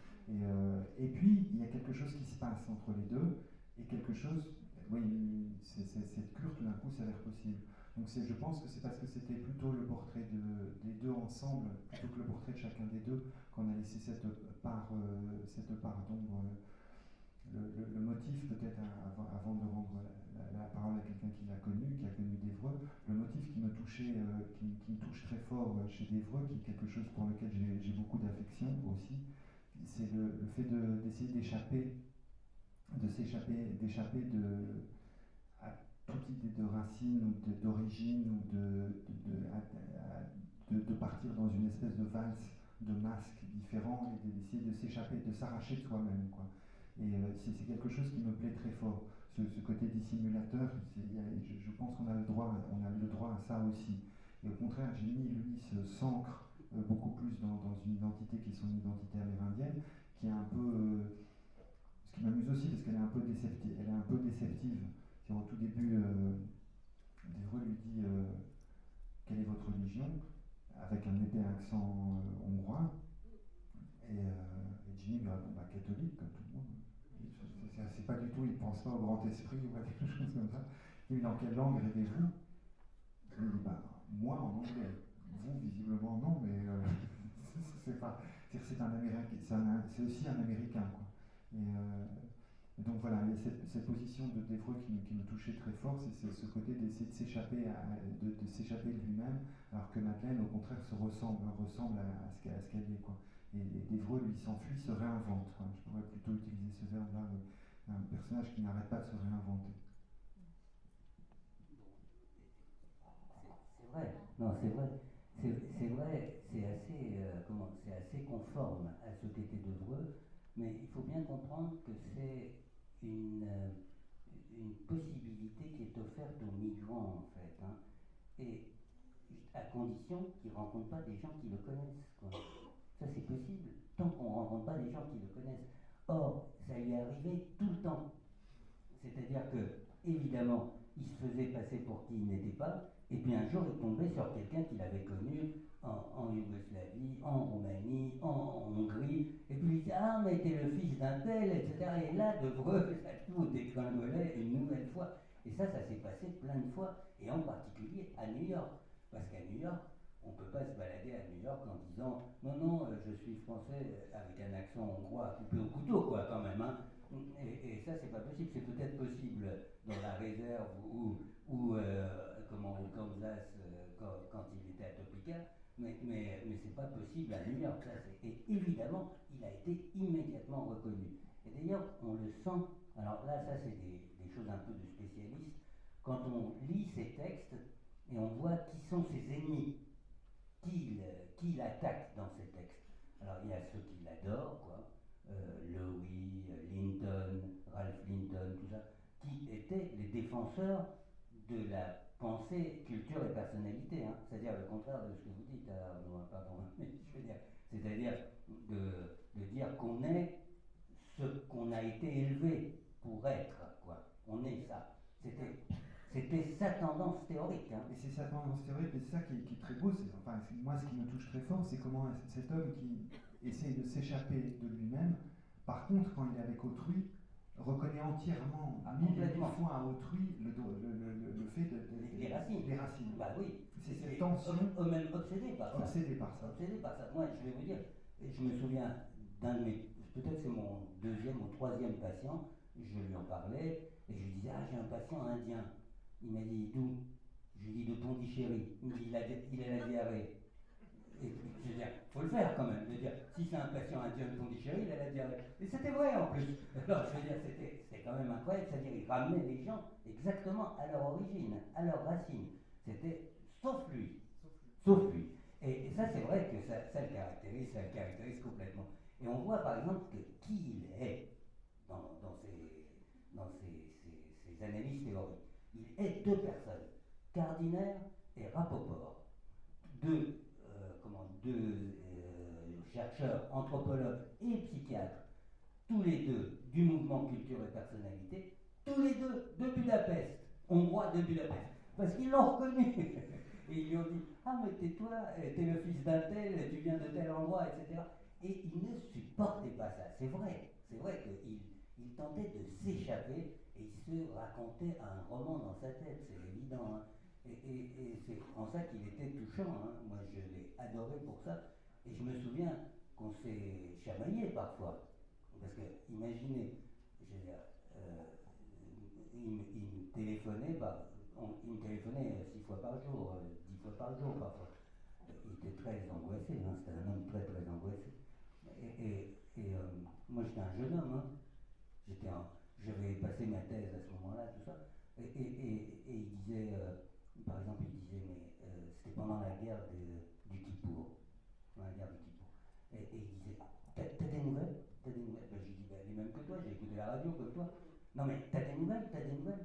Speaker 2: Et puis, il y a quelque chose qui se passe entre les deux, et quelque chose, oui, cette cure, tout d'un coup, s'avère possible. Donc je pense que c'est parce que c'était plutôt le portrait des deux ensemble, plutôt que le portrait de chacun des deux, qu'on a laissé cette part d'ombre. Le motif, peut-être avant de rendre la parole à quelqu'un qui a connu Devreux, le motif qui me touchait, qui me touche très fort chez Devreux, qui est quelque chose pour lequel j'ai beaucoup d'affection aussi, c'est le fait d'essayer d'échapper à toute idée de racine ou d'origine, ou de partir dans une espèce de valse de masques différents, et d'essayer de s'échapper, de s'arracher de soi-même, quoi. Et c'est quelque chose qui me plaît très fort. Ce côté dissimulateur, je pense qu'on a le droit à ça aussi. Et au contraire, Ginny, lui, s'ancre beaucoup plus dans une identité qui est son identité amérindienne, qui est un peu. Ce qui m'amuse aussi, parce qu'elle est un peu déceptive. Elle est un peu déceptive. Au tout début, Devreux lui dit quelle est votre religion, avec un épais accent hongrois. Et Ginny lui répond catholique, comme tout le monde. C'est pas du tout, il ne pense pas au grand esprit ou à quelque chose comme ça. Il dit dans quelle langue rêvez-vous? Il dit moi en anglais. Vous, visiblement non, mais c'est pas. C'est un Américain, c'est aussi un Américain, quoi. Et donc voilà, il y a cette position de Devreux qui me touchait très fort, c'est ce côté d'essayer de s'échapper de lui-même, alors que Madeleine, au contraire, ressemble à ce qu'elle est, quoi. Et Devreux, lui, s'enfuit, se réinvente, quoi. Je pourrais plutôt utiliser ce verbe-là, un personnage qui n'arrête pas de se réinventer.
Speaker 4: C'est vrai, non, c'est vrai. C'est vrai, c'est assez conforme à ce qu'était Devreux, mais il faut bien comprendre que c'est une possibilité qui est offerte aux migrants, en fait, hein, et à condition qu'ils ne rencontrent pas des gens qui le connaissent, quoi. Ça, c'est possible, tant qu'on ne rencontre pas des gens qui le connaissent. Or, ça lui est arrivé tout le temps. C'est-à-dire que, évidemment, il se faisait passer pour qui il n'était pas, et puis un jour, il tombait sur quelqu'un qu'il avait connu en Yougoslavie, en Roumanie, en Hongrie, et puis il disait ah, mais t'es le fils d'un tel, etc. Et là, Devreux, ça tout dégringolait une nouvelle fois. Et ça s'est passé plein de fois, et en particulier à New York. Parce qu'à New York, on ne peut pas se balader à New York en disant non, je suis français avec un accent hongrois coupé au couteau, quoi, quand même, hein. Et ça, c'est pas possible. C'est peut-être possible dans la réserve ou au Kansas quand il était à Topeka, mais c'est pas possible à New York. Et évidemment, il a été immédiatement reconnu. Et d'ailleurs, on le sent. Alors là, ça, c'est des choses un peu de spécialistes. Quand on lit ces textes et on voit qui sont ses ennemis, qui il attaque dans ces textes. Alors il y a ceux qui l'adorent, quoi, Lowy, Linton, Ralph Linton, tout ça, qui étaient les défenseurs de la pensée, culture et personnalité, hein. C'est-à-dire le contraire de ce que vous dites, pardon, mais je veux dire, c'est-à-dire de dire qu'on est ce qu'on a été élevé pour être, quoi. On est ça. C'était sa tendance théorique. Hein.
Speaker 2: Et c'est sa tendance théorique, et c'est ça qui est très beau. Moi, ce qui me touche très fort, c'est comment cet homme qui essaie de s'échapper de lui-même, par contre, quand il est avec autrui, reconnaît entièrement, mille fois à autrui, le fait de
Speaker 4: les racines.
Speaker 2: Les racines.
Speaker 4: Bah oui.
Speaker 2: C'est cette tension.
Speaker 4: Même obsédé par ça.
Speaker 2: Obsédé par ça.
Speaker 4: Obsédé par ça. Moi, je vais vous dire, je me souviens d'un de mes, peut-être c'est mon deuxième ou troisième patient, je lui en parlais, et je lui disais, ah, j'ai un patient indien. Il m'a dit, d'où? Je lui dis, de Pondichéry. Il me dit, il a la diarrhée. Et je veux dire, faut le faire quand même. Je veux dire, si c'est un patient indien de Pondichéry, il a la diarrhée. Et c'était vrai en plus. Alors, je veux dire, c'était quand même incroyable. C'est-à-dire, il ramenait les gens exactement à leur origine, à leur racine. C'était sauf lui. Sauf lui. Et ça, c'est vrai que ça le caractérise complètement. Et on voit par exemple que qui il est dans ses analyses théoriques. Il est deux personnes, Gardiner et Rapoport, deux chercheurs, anthropologues et psychiatres, tous les deux du mouvement culture et personnalité, tous les deux de Budapest, hongrois de Budapest, parce qu'ils l'ont reconnu. Et ils lui ont dit, ah mais tais-toi, t'es le fils d'un tel, tu viens de tel endroit, etc. Et il ne supportait pas ça. C'est vrai qu'il tentait de s'échapper et il se racontait un roman dans sa tête, c'est évident. Hein. Et c'est en ça qu'il était touchant. Hein. Moi, je l'ai adoré pour ça. Et je me souviens qu'on s'est chamaillé parfois. Parce que, imaginez, je veux dire, il me téléphonait, il me téléphonait 6 fois par jour, 10 fois par jour parfois. Il était très angoissé, hein, c'était un homme très très angoissé. Et moi j'étais un jeune homme, hein. J'avais passé ma thèse à ce moment-là, tout ça. Et il disait, par exemple, mais c'était pendant la guerre du Kippour. La guerre du Kippour. Et il disait, t'as des nouvelles? T'as des nouvelles? Ben, je lui dis, les mêmes que toi, j'ai écouté la radio comme toi. Non mais t'as des nouvelles?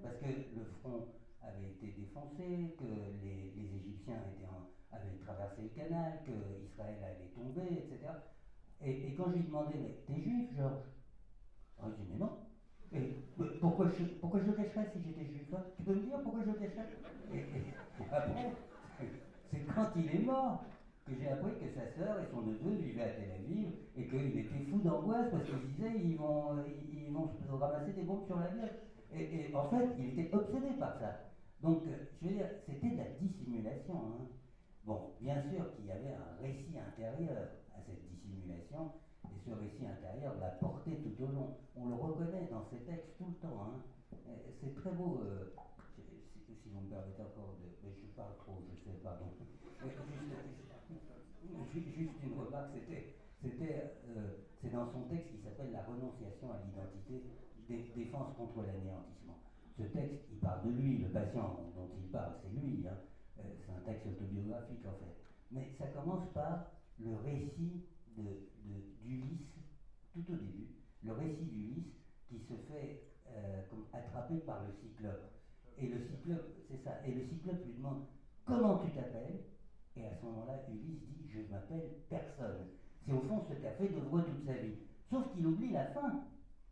Speaker 4: Parce que le front avait été défoncé, que les Égyptiens avaient traversé le canal, que Israël allait tomber, etc. Et quand je lui demandais, mais t'es juif, Georges? Alors il dit, mais non. Et pourquoi je le cacherais si j'étais juif, hein? Tu peux me dire pourquoi je le cacherais? Et après, c'est quand il est mort que j'ai appris que sa sœur et son neveu vivaient à Tel Aviv et qu'il était fou d'angoisse parce qu'il disait ils vont se ramasser des bombes sur la ville. Et en fait, il était obsédé par ça. Donc, je veux dire, c'était de la dissimulation. Hein. Bon, bien sûr qu'il y avait un récit intérieur à cette dissimulation, et ce récit intérieur l'a porté tout au long. On le reconnaît dans ses textes tout le temps. Hein. C'est très beau. Si vous me permettez encore de. Mais je parle trop, je sais, pardon. Juste une remarque, c'est dans son texte qui s'appelle La renonciation à l'identité, défense contre l'anéantissement. Ce texte, il parle de lui, le patient dont il parle, c'est lui. Hein. C'est un texte autobiographique en fait. Mais ça commence par le récit d'Ulysse, tout au début, le récit d'Ulysse qui se fait attraper par le cyclope. Et le cyclope, c'est ça. Et le cyclope lui demande comment tu t'appelles? Et à ce moment-là, Ulysse dit je m'appelle personne. C'est au fond ce qu'a fait Devreux toute sa vie. Sauf qu'il oublie la fin.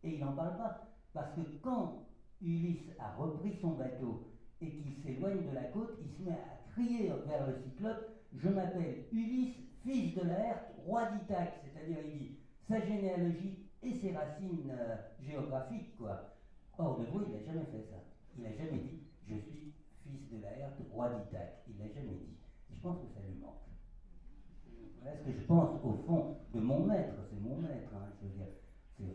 Speaker 4: Et il n'en parle pas. Parce que quand Ulysse a repris son bateau et qu'il s'éloigne de la côte, il se met à crier vers le cyclope je m'appelle Ulysse, fils de Laërte, roi d'Ithaque. C'est-à-dire, il dit sa généalogie et ses racines géographiques, quoi. Or, Devreux, il n'a jamais fait ça. Il n'a jamais dit je suis fils de Laërte, roi d'Ithaque. Il n'a jamais dit. Je pense que ça lui manque. Voilà ce que je pense au fond de mon maître. C'est mon maître, hein, je veux dire.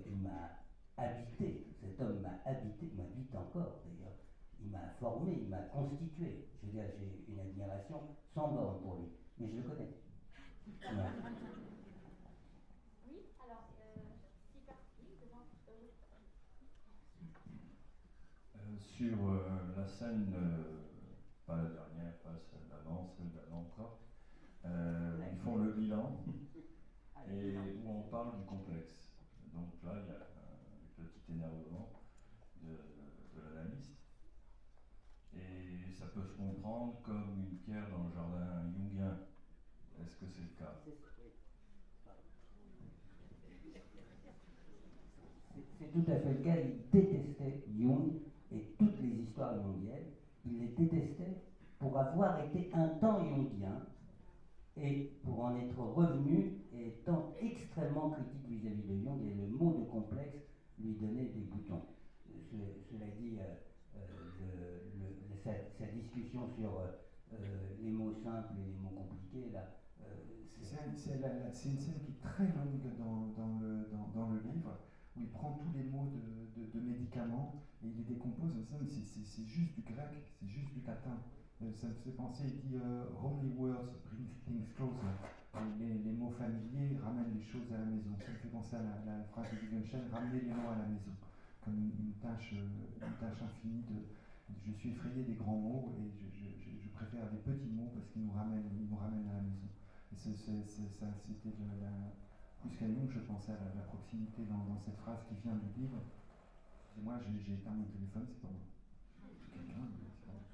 Speaker 4: Il m'a habité. Cet homme m'a habité, m'habite encore d'ailleurs. Il m'a formé, il m'a constitué. Je veux dire, j'ai une admiration sans borne pour lui. Mais je le connais. Voilà.
Speaker 1: Oui, alors, super, oui, demande.
Speaker 7: Sur la scène, pas la dernière, pas celle d'avant, celle d'avant encore, ils font le bilan. et où on parle du complexe. Donc là, il y a le petit énervement de l'analyste. Et ça peut se comprendre comme une pierre dans le jardin jungien. Est-ce que c'est le cas?
Speaker 4: C'est tout à fait le cas. Il détestait Jung et toutes les histoires jungiennes. Il les détestait pour avoir été un temps jungien et pour en être revenu et étant extrêmement critique vis-à-vis de Jung, et le mot de complexe lui donnait des boutons. Cela dit, sa discussion sur les mots simples et les mots compliqués, là,
Speaker 2: c'est une scène qui est très longue dans le livre, où il prend tous les mots de médicaments et il les décompose. C'est juste du grec, c'est juste du latin. Ça me fait penser, il dit homely words bring things closer. Les mots familiers ramènent les choses à la maison. Ça me fait penser à la phrase de Wittgenstein, ramener les mots à la maison, comme une tâche infinie de. Je suis effrayé des grands mots et je préfère les petits mots parce qu'ils nous ramènent à la maison. Et c'était plus qu'à Jung, je pensais à la proximité dans cette phrase qui vient du livre. Et moi, j'ai éteint mon téléphone, c'est pas moi. C'est quelqu'un, mais c'est pas moi.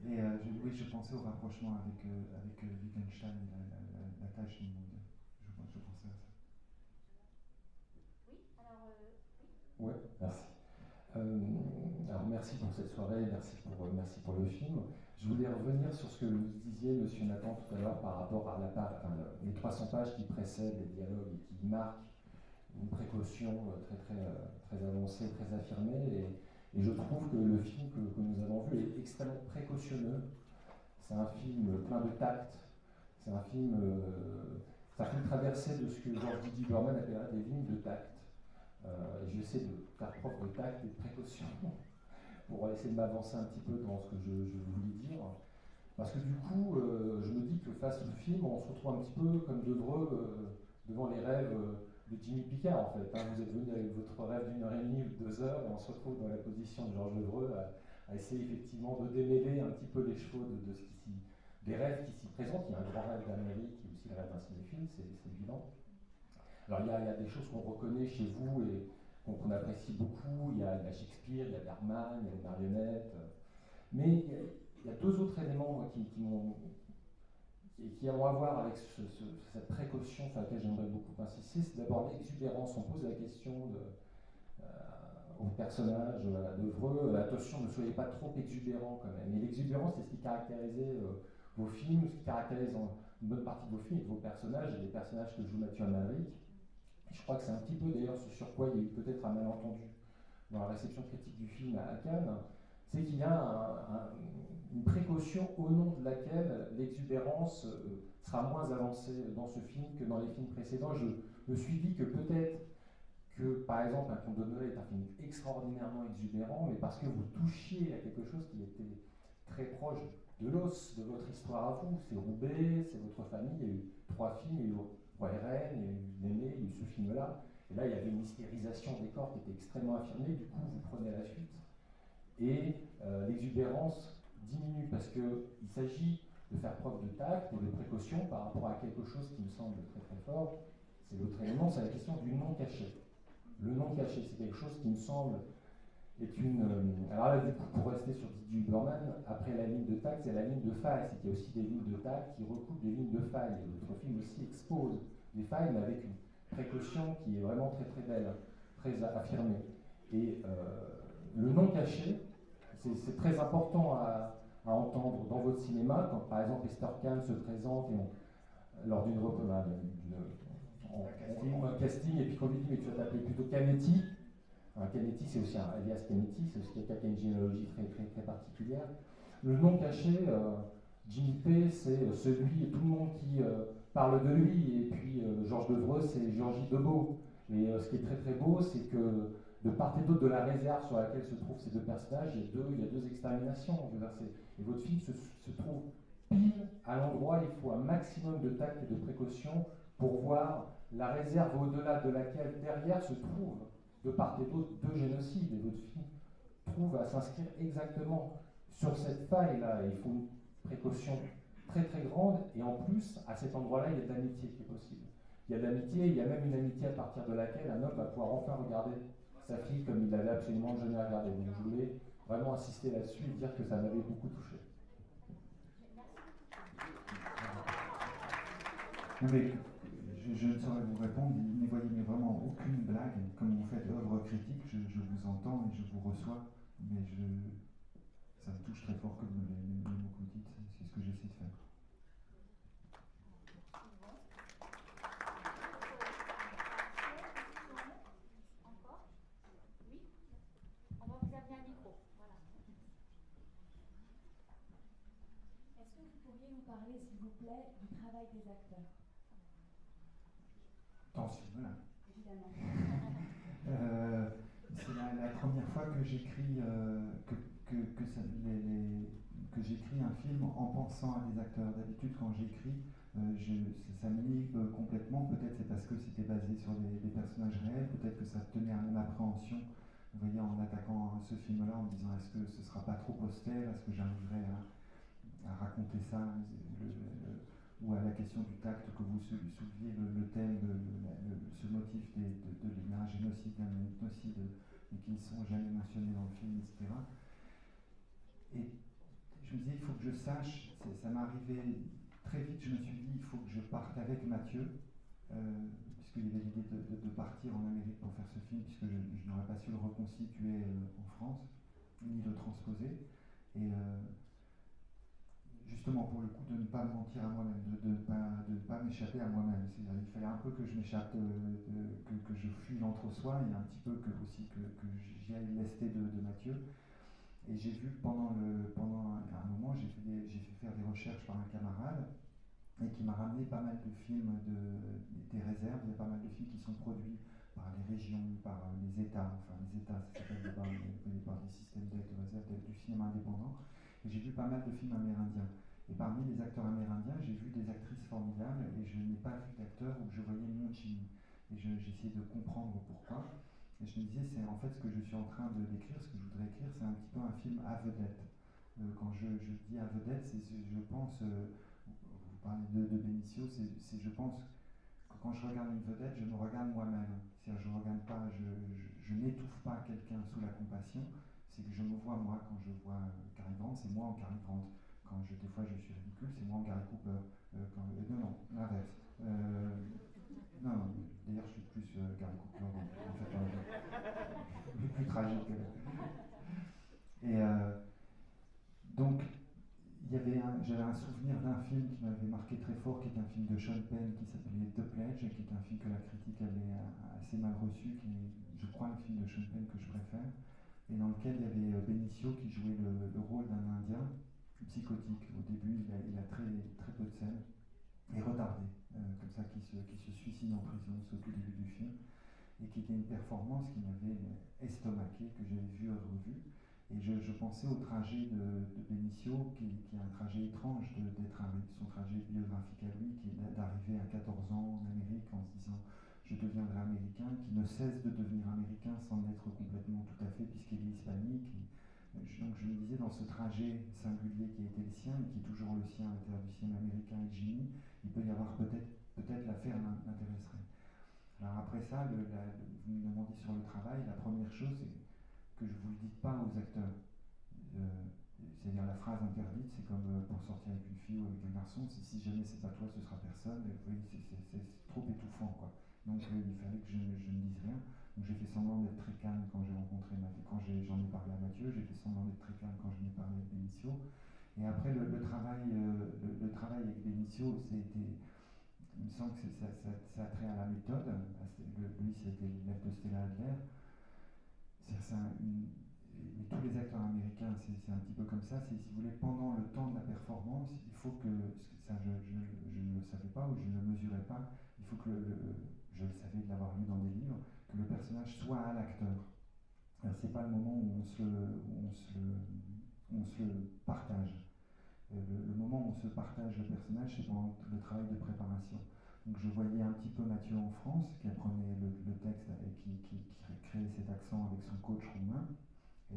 Speaker 2: Et oui, je pensais au rapprochement avec Wittgenstein et la tâche du monde. Je pensais à ça.
Speaker 1: Oui, alors.
Speaker 8: Oui, merci. Alors merci pour cette soirée, merci pour le film. Je voulais revenir sur ce que vous disiez, Monsieur Nathan, tout à l'heure, par rapport à les 300 pages qui précèdent les dialogues et qui marquent une précaution très avancée, très affirmée. Et je trouve que le film que nous avons vu est extrêmement précautionneux. C'est un film plein de tact. C'est un film traversé de ce que George D. Berman appellerait des lignes de tact. Et j'essaie de faire preuve de tact et de précaution pour essayer de m'avancer un petit peu dans ce que je voulais dire. Parce que du coup, je me dis que face au film, on se retrouve un petit peu comme Devreux devant les rêves de Jimmy Picard, en fait. Vous êtes venu avec votre rêve d'1h30 ou de 2 heures, et on se retrouve dans la position de Georges Devreux à essayer effectivement de démêler un petit peu les chevaux des rêves qui s'y présentent. Il y a un grand rêve d'Amérique, qui est aussi le rêve d'un cinéphile, c'est évident. Alors il y a des choses qu'on reconnaît chez vous et qu'on apprécie beaucoup. Il y a Shakespeare, il y a Bergman, il y a les marionnettes. Mais il y a 2 autres éléments moi, qui ont à voir avec cette précaution sur laquelle j'aimerais beaucoup insister. C'est d'abord l'exubérance. On pose la question au personnage d'Evreux, attention, ne soyez pas trop exubérant quand même. Et l'exubérance, c'est ce qui caractérisait vos films, ce qui caractérise une bonne partie de vos films et de vos personnages, et les personnages que joue Mathieu Amalric. Je crois que c'est un petit peu d'ailleurs ce sur quoi il y a eu peut-être un malentendu dans la réception critique du film à Cannes, c'est qu'il y a une précaution au nom de laquelle l'exubérance sera moins avancée dans ce film que dans les films précédents. Je me suis dit que peut-être que, par exemple, Un conte de Noël est un film extraordinairement exubérant, mais parce que vous touchiez à quelque chose qui était très proche de l'os de votre histoire à vous. C'est Roubaix, c'est votre famille, il y a eu 3 films, il y a eu Roi et Reine, il y a eu L'Aimé, il y a eu ce film-là. Et là, il y avait une hystérisation des corps qui était extrêmement affirmée, du coup, vous prenez la suite. Et l'exubérance diminue parce qu'il s'agit de faire preuve de tact et de précaution par rapport à quelque chose qui me semble très très fort. C'est l'autre élément, c'est la question du non caché. Le non caché, c'est quelque chose qui me semble est une. Alors là, du coup, pour rester sur Didier Huberman, après la ligne de tact, c'est la ligne de faille. C'est qu'il y a aussi des lignes de tact qui recoupent des lignes de faille. Et votre film aussi expose des failles, mais avec une précaution qui est vraiment très très belle, très affirmée. Et le non caché, c'est très important à entendre dans votre cinéma, quand par exemple Esther Kahn se présente lors d'une un casting, et puis qu'on lui dit mais tu vas t'appeler plutôt Canetti. Canetti, c'est aussi alias Canetti, c'est aussi quelqu'un qui a une généalogie très, très, très particulière. Le nom caché, Jimmy P, c'est celui et tout le monde qui parle de lui, et puis Georges Devreux, c'est Georgie Debeau. Et ce qui est très très beau, c'est que de part et d'autre de la réserve sur laquelle se trouvent ces 2 personnages, il y a deux exterminations. Et votre film se trouve pile à l'endroit, il faut un maximum de tact et de précaution pour voir la réserve au-delà de laquelle derrière se trouvent de part et d'autre 2 génocides. Et votre film trouve à s'inscrire exactement sur cette faille-là. Il faut une précaution très très grande, et en plus, à cet endroit-là, il y a de l'amitié qui est possible. Il y a de l'amitié, il y a même une amitié à partir de laquelle un homme va pouvoir enfin regarder sa fille comme il l'avait absolument jamais regardé. Donc je voulais vraiment insister là-dessus et dire que ça m'avait beaucoup touché.
Speaker 2: Non, mais je ne saurais vous répondre, n'y voyez mais vraiment aucune blague. Comme vous faites œuvre critique, je vous entends et je vous reçois, mais ça me touche très fort que vous les mots que vous dites, c'est ce que j'essaie de faire.
Speaker 1: Encore? Oui? On va vous amener un micro. Voilà. Est-ce que vous pourriez nous parler, s'il vous plaît, du travail des acteurs?
Speaker 2: Dans ce film-là.
Speaker 1: Évidemment.
Speaker 2: C'est la première fois que j'écris que j'écris un film en pensant à des acteurs. D'habitude, quand j'écris, ça m'inhibe complètement. Peut-être c'est parce que c'était basé sur des personnages réels, peut-être que ça tenait à mon appréhension. Vous voyez, en attaquant ce film-là, en me disant est-ce que ce sera pas trop austère, est-ce que j'arriverai à raconter ça, ou à la question du tact que vous souleviez, le thème, ce motif de d'un génocide, d'un ethnocide, et qui ne sont jamais mentionnés dans le film, etc. Et je me disais, il faut que je sache, ça m'est arrivé très vite, je me suis dit, il faut que je parte avec Mathieu, puisqu'il y avait l'idée de partir en Amérique pour faire ce film, puisque je n'aurais pas su le reconstituer en France, ni le transposer. Et justement pour le coup de ne pas mentir à moi-même, de ne pas m'échapper à moi-même. Il fallait un peu que je m'échappe, que je fuis l'entre-soi, et un petit peu aussi que j'y aille lester de Mathieu. Et j'ai vu pendant un moment, j'ai fait faire des recherches par un camarade, et qui m'a ramené pas mal de films des réserves. Il y a pas mal de films qui sont produits par les régions, par les États, ça s'appelle par des systèmes d'aide de réserve, du cinéma indépendant. Et j'ai vu pas mal de films amérindiens. Et parmi les acteurs amérindiens, j'ai vu des actrices formidables, et je n'ai pas vu d'acteur où je voyais mon Chini. Et j'ai essayé de comprendre pourquoi. Et je me disais, c'est en fait ce que je suis en train d'écrire, ce que je voudrais écrire, c'est un petit peu un film à vedette. Quand je dis à vedette, je pense, vous parlez de Benicio, je pense que quand je regarde une vedette, je me regarde moi-même. C'est-à-dire, je regarde pas, je n'étouffe pas quelqu'un sous la compassion, c'est que je me vois moi quand je vois Cary Grant, c'est moi en Cary Grant. Des fois je suis ridicule, c'est moi en Gary Cooper. Non, l'inverse. Non, d'ailleurs je suis plus Gary Cooper, donc en fait, plus tragique. Et donc, j'avais un souvenir d'un film qui m'avait marqué très fort, qui est un film de Sean Penn qui s'appelait The Pledge, qui est un film que la critique avait assez mal reçu, qui est, je crois, le film de Sean Penn que je préfère, et dans lequel il y avait Benicio qui jouait le rôle d'un Indien psychotique. Au début, il a très, très peu de scènes, et retardé, comme ça, qui se suicide en prison, c'est au tout début du film, et qui était une performance qui m'avait estomaqué, que j'avais vu et revu. Et je pensais au trajet de Benicio, qui est un trajet étrange son trajet biographique à lui, qui est d'arriver à 14 ans en Amérique en se disant je deviendrai américain, qui ne cesse de devenir américain sans l'être complètement tout à fait, puisqu'il est hispanique. Donc je me disais, dans ce trajet singulier qui a été le sien, et qui est toujours le sien à l'intérieur du cinéma américain et Jimmy, il peut y avoir peut-être l'affaire m'intéresserait. Alors après ça, vous me demandiez sur le travail, la première chose, c'est que je ne vous le dis pas aux acteurs. C'est-à-dire la phrase interdite, c'est comme pour sortir avec une fille ou avec un garçon, c'est si jamais c'est pas toi, ce sera personne. Et oui, c'est trop étouffant, quoi. Donc il fallait que je ne dise rien. Donc j'ai fait semblant d'être très calme quand j'ai rencontré Mathieu, quand j'en ai parlé à Mathieu, j'ai fait semblant d'être très calme quand j'en ai parlé avec Benicio. Et après le travail avec Benicio, il me semble que ça a trait à la méthode. Lui, c'était l'élève de Stella Adler. Mais tous les acteurs américains, c'est un petit peu comme ça. Si vous voulez, pendant le temps de la performance, il faut que, ça je ne le savais pas ou je ne le mesurais pas, il faut que, je le savais de l'avoir lu dans des livres, que le personnage soit à l'acteur. C'est pas le moment où on se le partage. Le moment où on se partage le personnage, c'est pendant le travail de préparation. Donc je voyais un petit peu Mathieu en France, qui apprenait le texte et qui créait cet accent avec son coach roumain. Et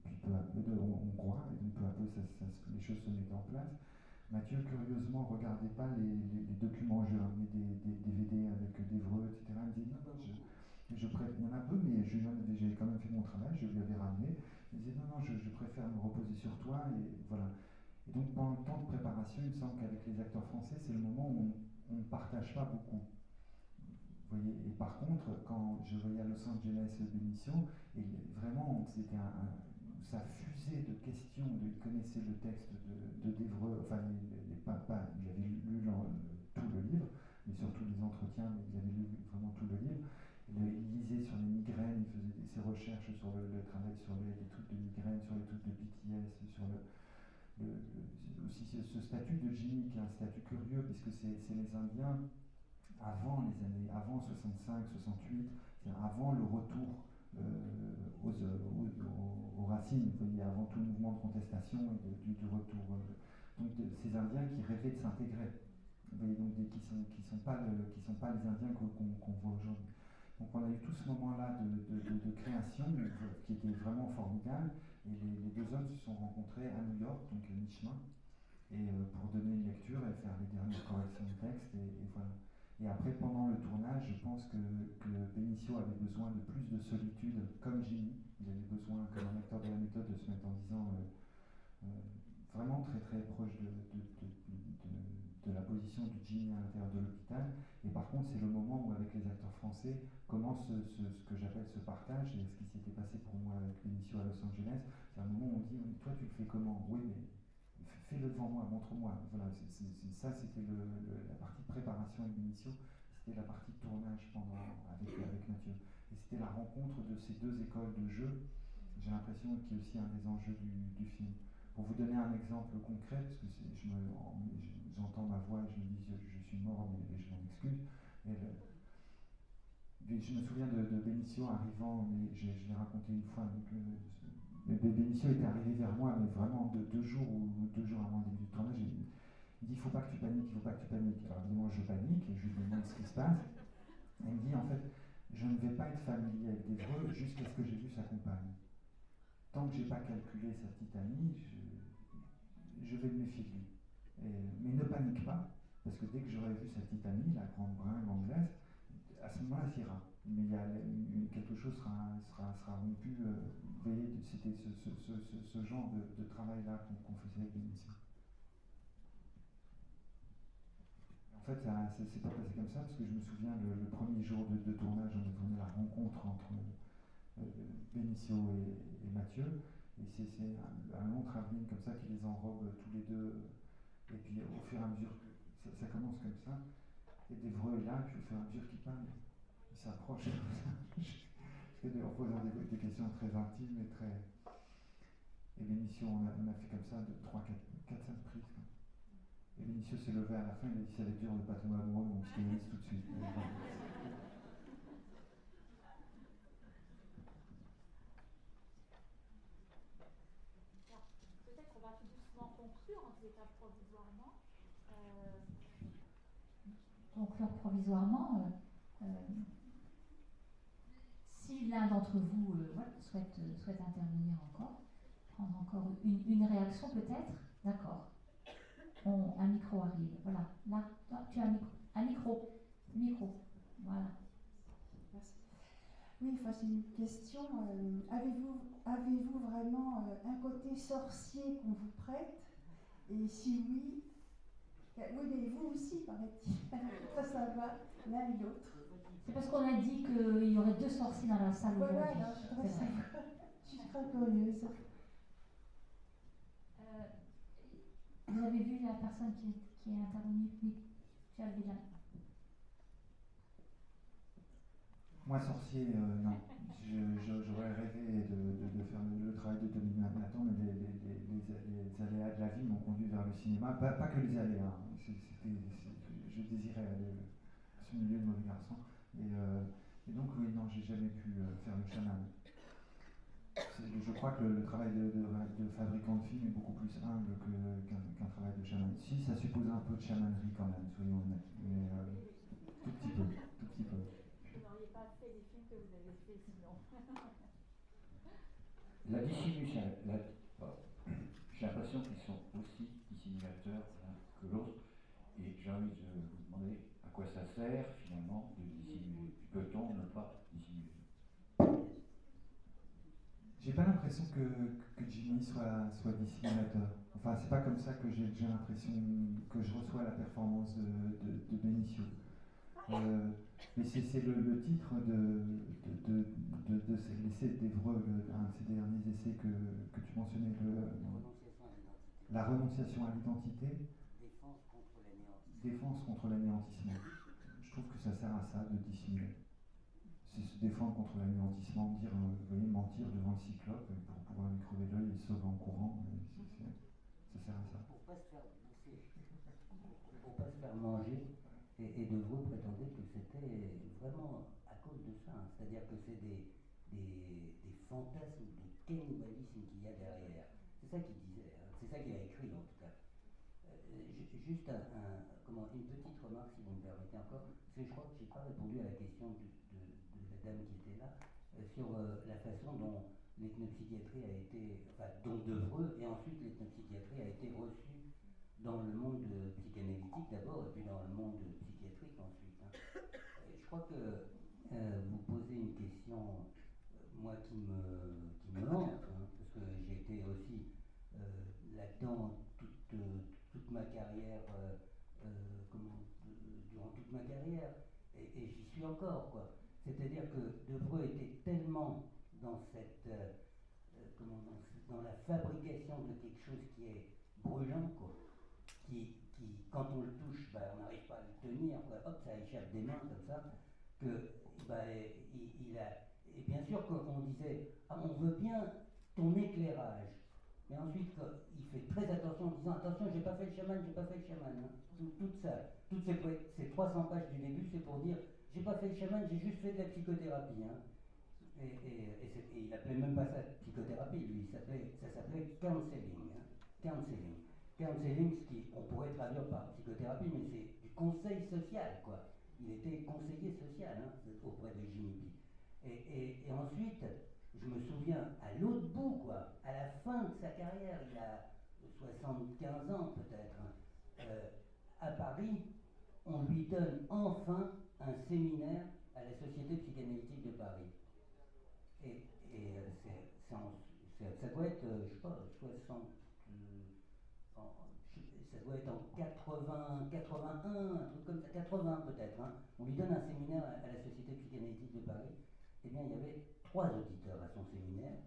Speaker 2: puis peu à peu, hongrois, et donc peu à peu les choses se mettaient en place. Mathieu, curieusement, regardait pas les documents. Je ramenais des DVD avec d'Evreux, etc. Il me dit non, non, il y en a peu, mais j'avais quand même fait mon travail, je lui avais ramené. Il me disait non, non, je préfère me reposer sur toi, et voilà. Et donc pendant le temps de préparation, il me semble qu'avec les acteurs français, c'est le moment où on ne partage pas beaucoup. Vous voyez, et par contre, quand je voyais à Los Angeles Benicio, et vraiment, ça fusait de questions. Il connaissait le texte de Devreux, enfin, il avait lu tout le livre, mais surtout les entretiens, mais il avait lu vraiment tout le livre. Il lisait sur les migraines, il faisait ses recherches sur le travail sur les trucs de migraine, sur les trucs de BTS, sur aussi ce statut de Jimmy, qui est un statut curieux, puisque c'est les Indiens avant 65, 68, avant le retour aux racines, vous voyez, avant tout le mouvement de contestation et du retour. Donc ces Indiens qui rêvaient de s'intégrer, vous voyez, donc qui sont pas les Indiens qu'on voit aujourd'hui. Donc on a eu tout ce moment-là de création qui était vraiment formidable, et les deux hommes se sont rencontrés à New York, donc à mi-chemin, et pour donner une lecture et faire les dernières corrections de texte, et voilà. Et après, pendant le tournage, je pense que Benicio avait besoin de plus de solitude, comme Jimmy. Il avait besoin, comme un acteur de la méthode, de se mettre en disant vraiment très très proche de la position du Jimmy à l'intérieur de l'hôpital. Et par contre, c'est le moment où, avec les acteurs français, commence ce que j'appelle ce partage, et ce qui s'était passé pour moi avec Benicio à Los Angeles. C'est un moment où on dit, toi tu le fais comment? Oui, mais fais-le devant moi, montre-moi. Voilà, ça c'était la partie de préparation avec Benicio, c'était la partie de tournage avec Mathieu. Et c'était la rencontre de ces deux écoles de jeu, j'ai l'impression, qui est aussi un des enjeux du film. Pour vous donner un exemple concret, parce que j'entends ma voix et je me dis je suis mort, mais je m'en excuse. Je me souviens de Benicio arrivant, mais je l'ai raconté une fois. Benicio était arrivé vers moi, mais vraiment deux jours avant le début du tournage. Il dit, il faut pas que tu paniques, il faut pas que tu paniques. Alors évidemment, je panique, et je lui demande ce qui se passe. Et il me dit, en fait, je ne vais pas être familier avec Devreux jusqu'à ce que j'ai vu sa compagne. Tant que j'ai pas calculé sa petite amie, je vais me méfier de lui. Mais ne panique pas, parce que dès que j'aurai vu sa petite amie, la grande bringue anglaise, à ce moment-là, ça ira. Mais quelque chose sera rompu. Vous voyez, c'était ce genre de travail-là qu'on faisait avec Benicio. En fait, ça s'est pas passé comme ça, parce que je me souviens, le premier jour de tournage, on a tourné la rencontre entre Benicio et Mathieu, et c'est un long travelling comme ça qui les enrobe tous les deux, et puis au fur et à mesure que ça commence comme ça, et Devreux est là, puis au fur et à mesure qu'il parle, il s'approche comme ça, en posant des questions très intimes et très... Et Benicio, on a fait comme ça de 4-5 prises. Et Benicio s'est levé à la fin, il a dit ça va être dur de ne pas tomber amoureux, on psychanalyse tout de suite.
Speaker 1: Peut-être qu'on va tout doucement conclure, en tous les cas provisoirement. Conclure provisoirement. Si l'un d'entre vous souhaite intervenir encore, prendre encore une réaction peut-être, d'accord. Un micro arrive, voilà. Là, tu as un micro. Voilà.
Speaker 9: Merci. Oui, enfin, c'est une question. Avez-vous vraiment un côté sorcier qu'on vous prête? Et si oui, mais vous aussi, paraît-il. Ça va, l'un et l'autre.
Speaker 1: C'est parce qu'on a dit qu'il y aurait 2 sorciers dans la salle aujourd'hui.
Speaker 9: Voilà, je suis très curieuse.
Speaker 1: Vous avez vu la personne qui est intervenue? Oui, tu as levé la main.
Speaker 2: Moi, sorcier, non. J'aurais rêvé de faire le travail de Denis Nathan, mais les aléas de la vie m'ont conduit vers le cinéma. Pas que les aléas. Je désirais aller à ce milieu de mauvais garçons. Et donc, oui, non, j'ai jamais pu faire le chaman. Je crois que le travail de fabricant de films est beaucoup plus humble qu'un travail de chaman. Si, ça suppose un peu de chamanerie quand même, soyons honnêtes. Mais tout petit peu.
Speaker 1: Vous n'auriez pas fait les films que vous avez fait sinon.
Speaker 5: La dissimulation, j'ai l'impression qu'ils sont aussi dissimulateurs. Voilà. que l'autre. Et j'ai envie de vous demander à quoi ça sert finalement de dissimuler. Peut-on ne pas dissimuler?
Speaker 2: J'ai pas l'impression que Jimmy soit dissimulateur. Enfin, c'est pas comme ça que j'ai l'impression que je reçois la performance de Benicio. Mais c'est le titre de l'essai d'Évreux, un de ces derniers essais que tu mentionnais, la renonciation à l'identité, défense contre l'anéantissement. Je trouve que ça sert à ça, de dissimuler. C'est se défendre contre l'anéantissement, dire, vous voyez, mentir devant le cyclope pour pouvoir lui crever l'œil et le sauver en courant. Ça sert à ça.
Speaker 4: Pour pas se faire bouffer, pour pas se faire manger. Et De Vreux prétendait que c'était vraiment à cause de ça. C'est-à-dire que c'est des fantasmes de cannibalisme qu'il y a derrière. C'est ça qu'il disait, hein. C'est ça qu'il a écrit en tout cas. Juste une petite remarque, si vous me permettez encore, parce que je crois que je n'ai pas répondu à la question de la dame qui était là, sur la façon dont l'ethnopsychiatrie a été, enfin, dont De Vreux, et ensuite l'ethnopsychiatrie a été reçue dans le monde psychanalytique d'abord, et puis dans le monde psychiatrique ensuite. Hein. Je crois que vous posez une question, moi, qui me hante, hein, parce que j'ai été aussi là-dedans toute ma carrière, durant toute ma carrière, et j'y suis encore, quoi. C'est-à-dire que De Vreux était tellement dans cette, dans la fabrication de quelque chose qui est brûlant, quoi, qui quand on le touche, on n'arrive pas à le tenir, quoi. Hop, ça échappe des mains comme ça, que il a. Et bien sûr qu'on disait, on veut bien ton éclairage, mais ensuite il fait très attention en disant, attention, j'ai pas fait le chaman. Hein. Toutes ces 300 pages du début, c'est pour dire, j'ai pas fait le chaman, j'ai juste fait de la psychothérapie. Hein. Et il appelait même pas ça psychothérapie, lui, ça s'appelait counseling. Hein. Counseling, ce qui, on pourrait traduire par psychothérapie, mais c'est du conseil social, quoi. Il était conseiller social, hein, auprès de Jimmy P. Et ensuite, je me souviens, à l'autre bout, quoi, à la fin de sa carrière, il a 75 ans peut-être, hein, à Paris, on lui donne enfin un séminaire à la Société psychanalytique de Paris. Et ça doit être, je sais pas, 60... ça doit être en 81, un truc comme ça, 80 peut-être. Hein. On lui donne un séminaire à la Société psychanalytique de Paris. Eh bien, il y avait 3 auditeurs à son séminaire.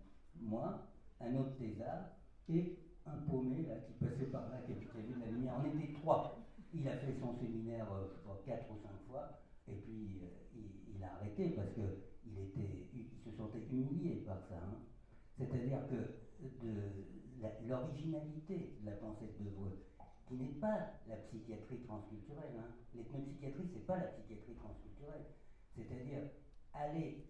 Speaker 4: Moi, un autre thésard et un paumé là, qui passait par là, qui a vu de la lumière. On était 3. Il a fait son séminaire, je crois, 4 ou 5 fois. Et puis, il a arrêté parce qu'il se sentait humilié par ça. Hein. C'est-à-dire que l'originalité de la pensée de De Vreux, qui n'est pas la psychiatrie transculturelle. Hein. L'ethnopsychiatrie, c'est pas la psychiatrie transculturelle. C'est-à-dire aller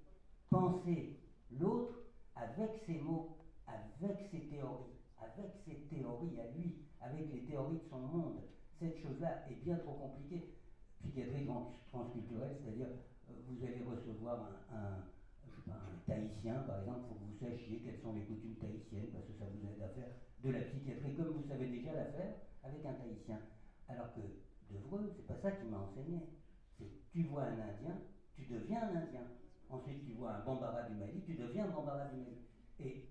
Speaker 4: penser l'autre avec ses mots, avec ses théories à lui, avec les théories de son monde. Cette chose-là est bien trop compliquée. Psychiatrie transculturelle, c'est-à-dire vous allez recevoir un tahitien, par exemple, il faut que vous sachiez quelles sont les coutumes tahitiennes, parce que ça vous aide à faire de la psychiatrie comme vous savez déjà la faire avec un tahitien. Alors que De Vreux, c'est pas ça qu'il m'a enseigné. C'est tu vois un Indien, tu deviens un Indien. Ensuite, tu vois un Bambara du Mali, tu deviens un Bambara du Mali. Et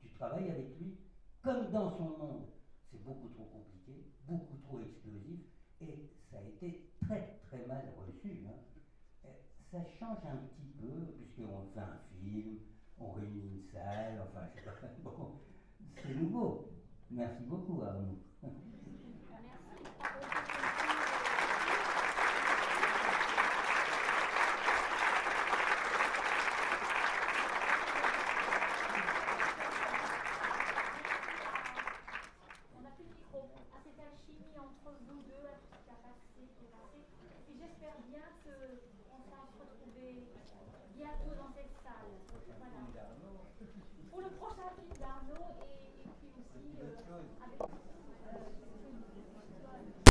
Speaker 4: tu travailles avec lui comme dans son monde. C'est beaucoup trop compliqué, beaucoup trop explosif, et ça a été très très mal reçu. Hein. Ça change un petit peu, puisqu'on fait un film, on réunit une salle, enfin, bon, c'est nouveau. Merci beaucoup, Arnaud.
Speaker 1: On n'a plus de micro. Cette alchimie entre vous deux, qui a passé. Et j'espère bien qu'on va se retrouver bientôt dans cette salle. Voilà.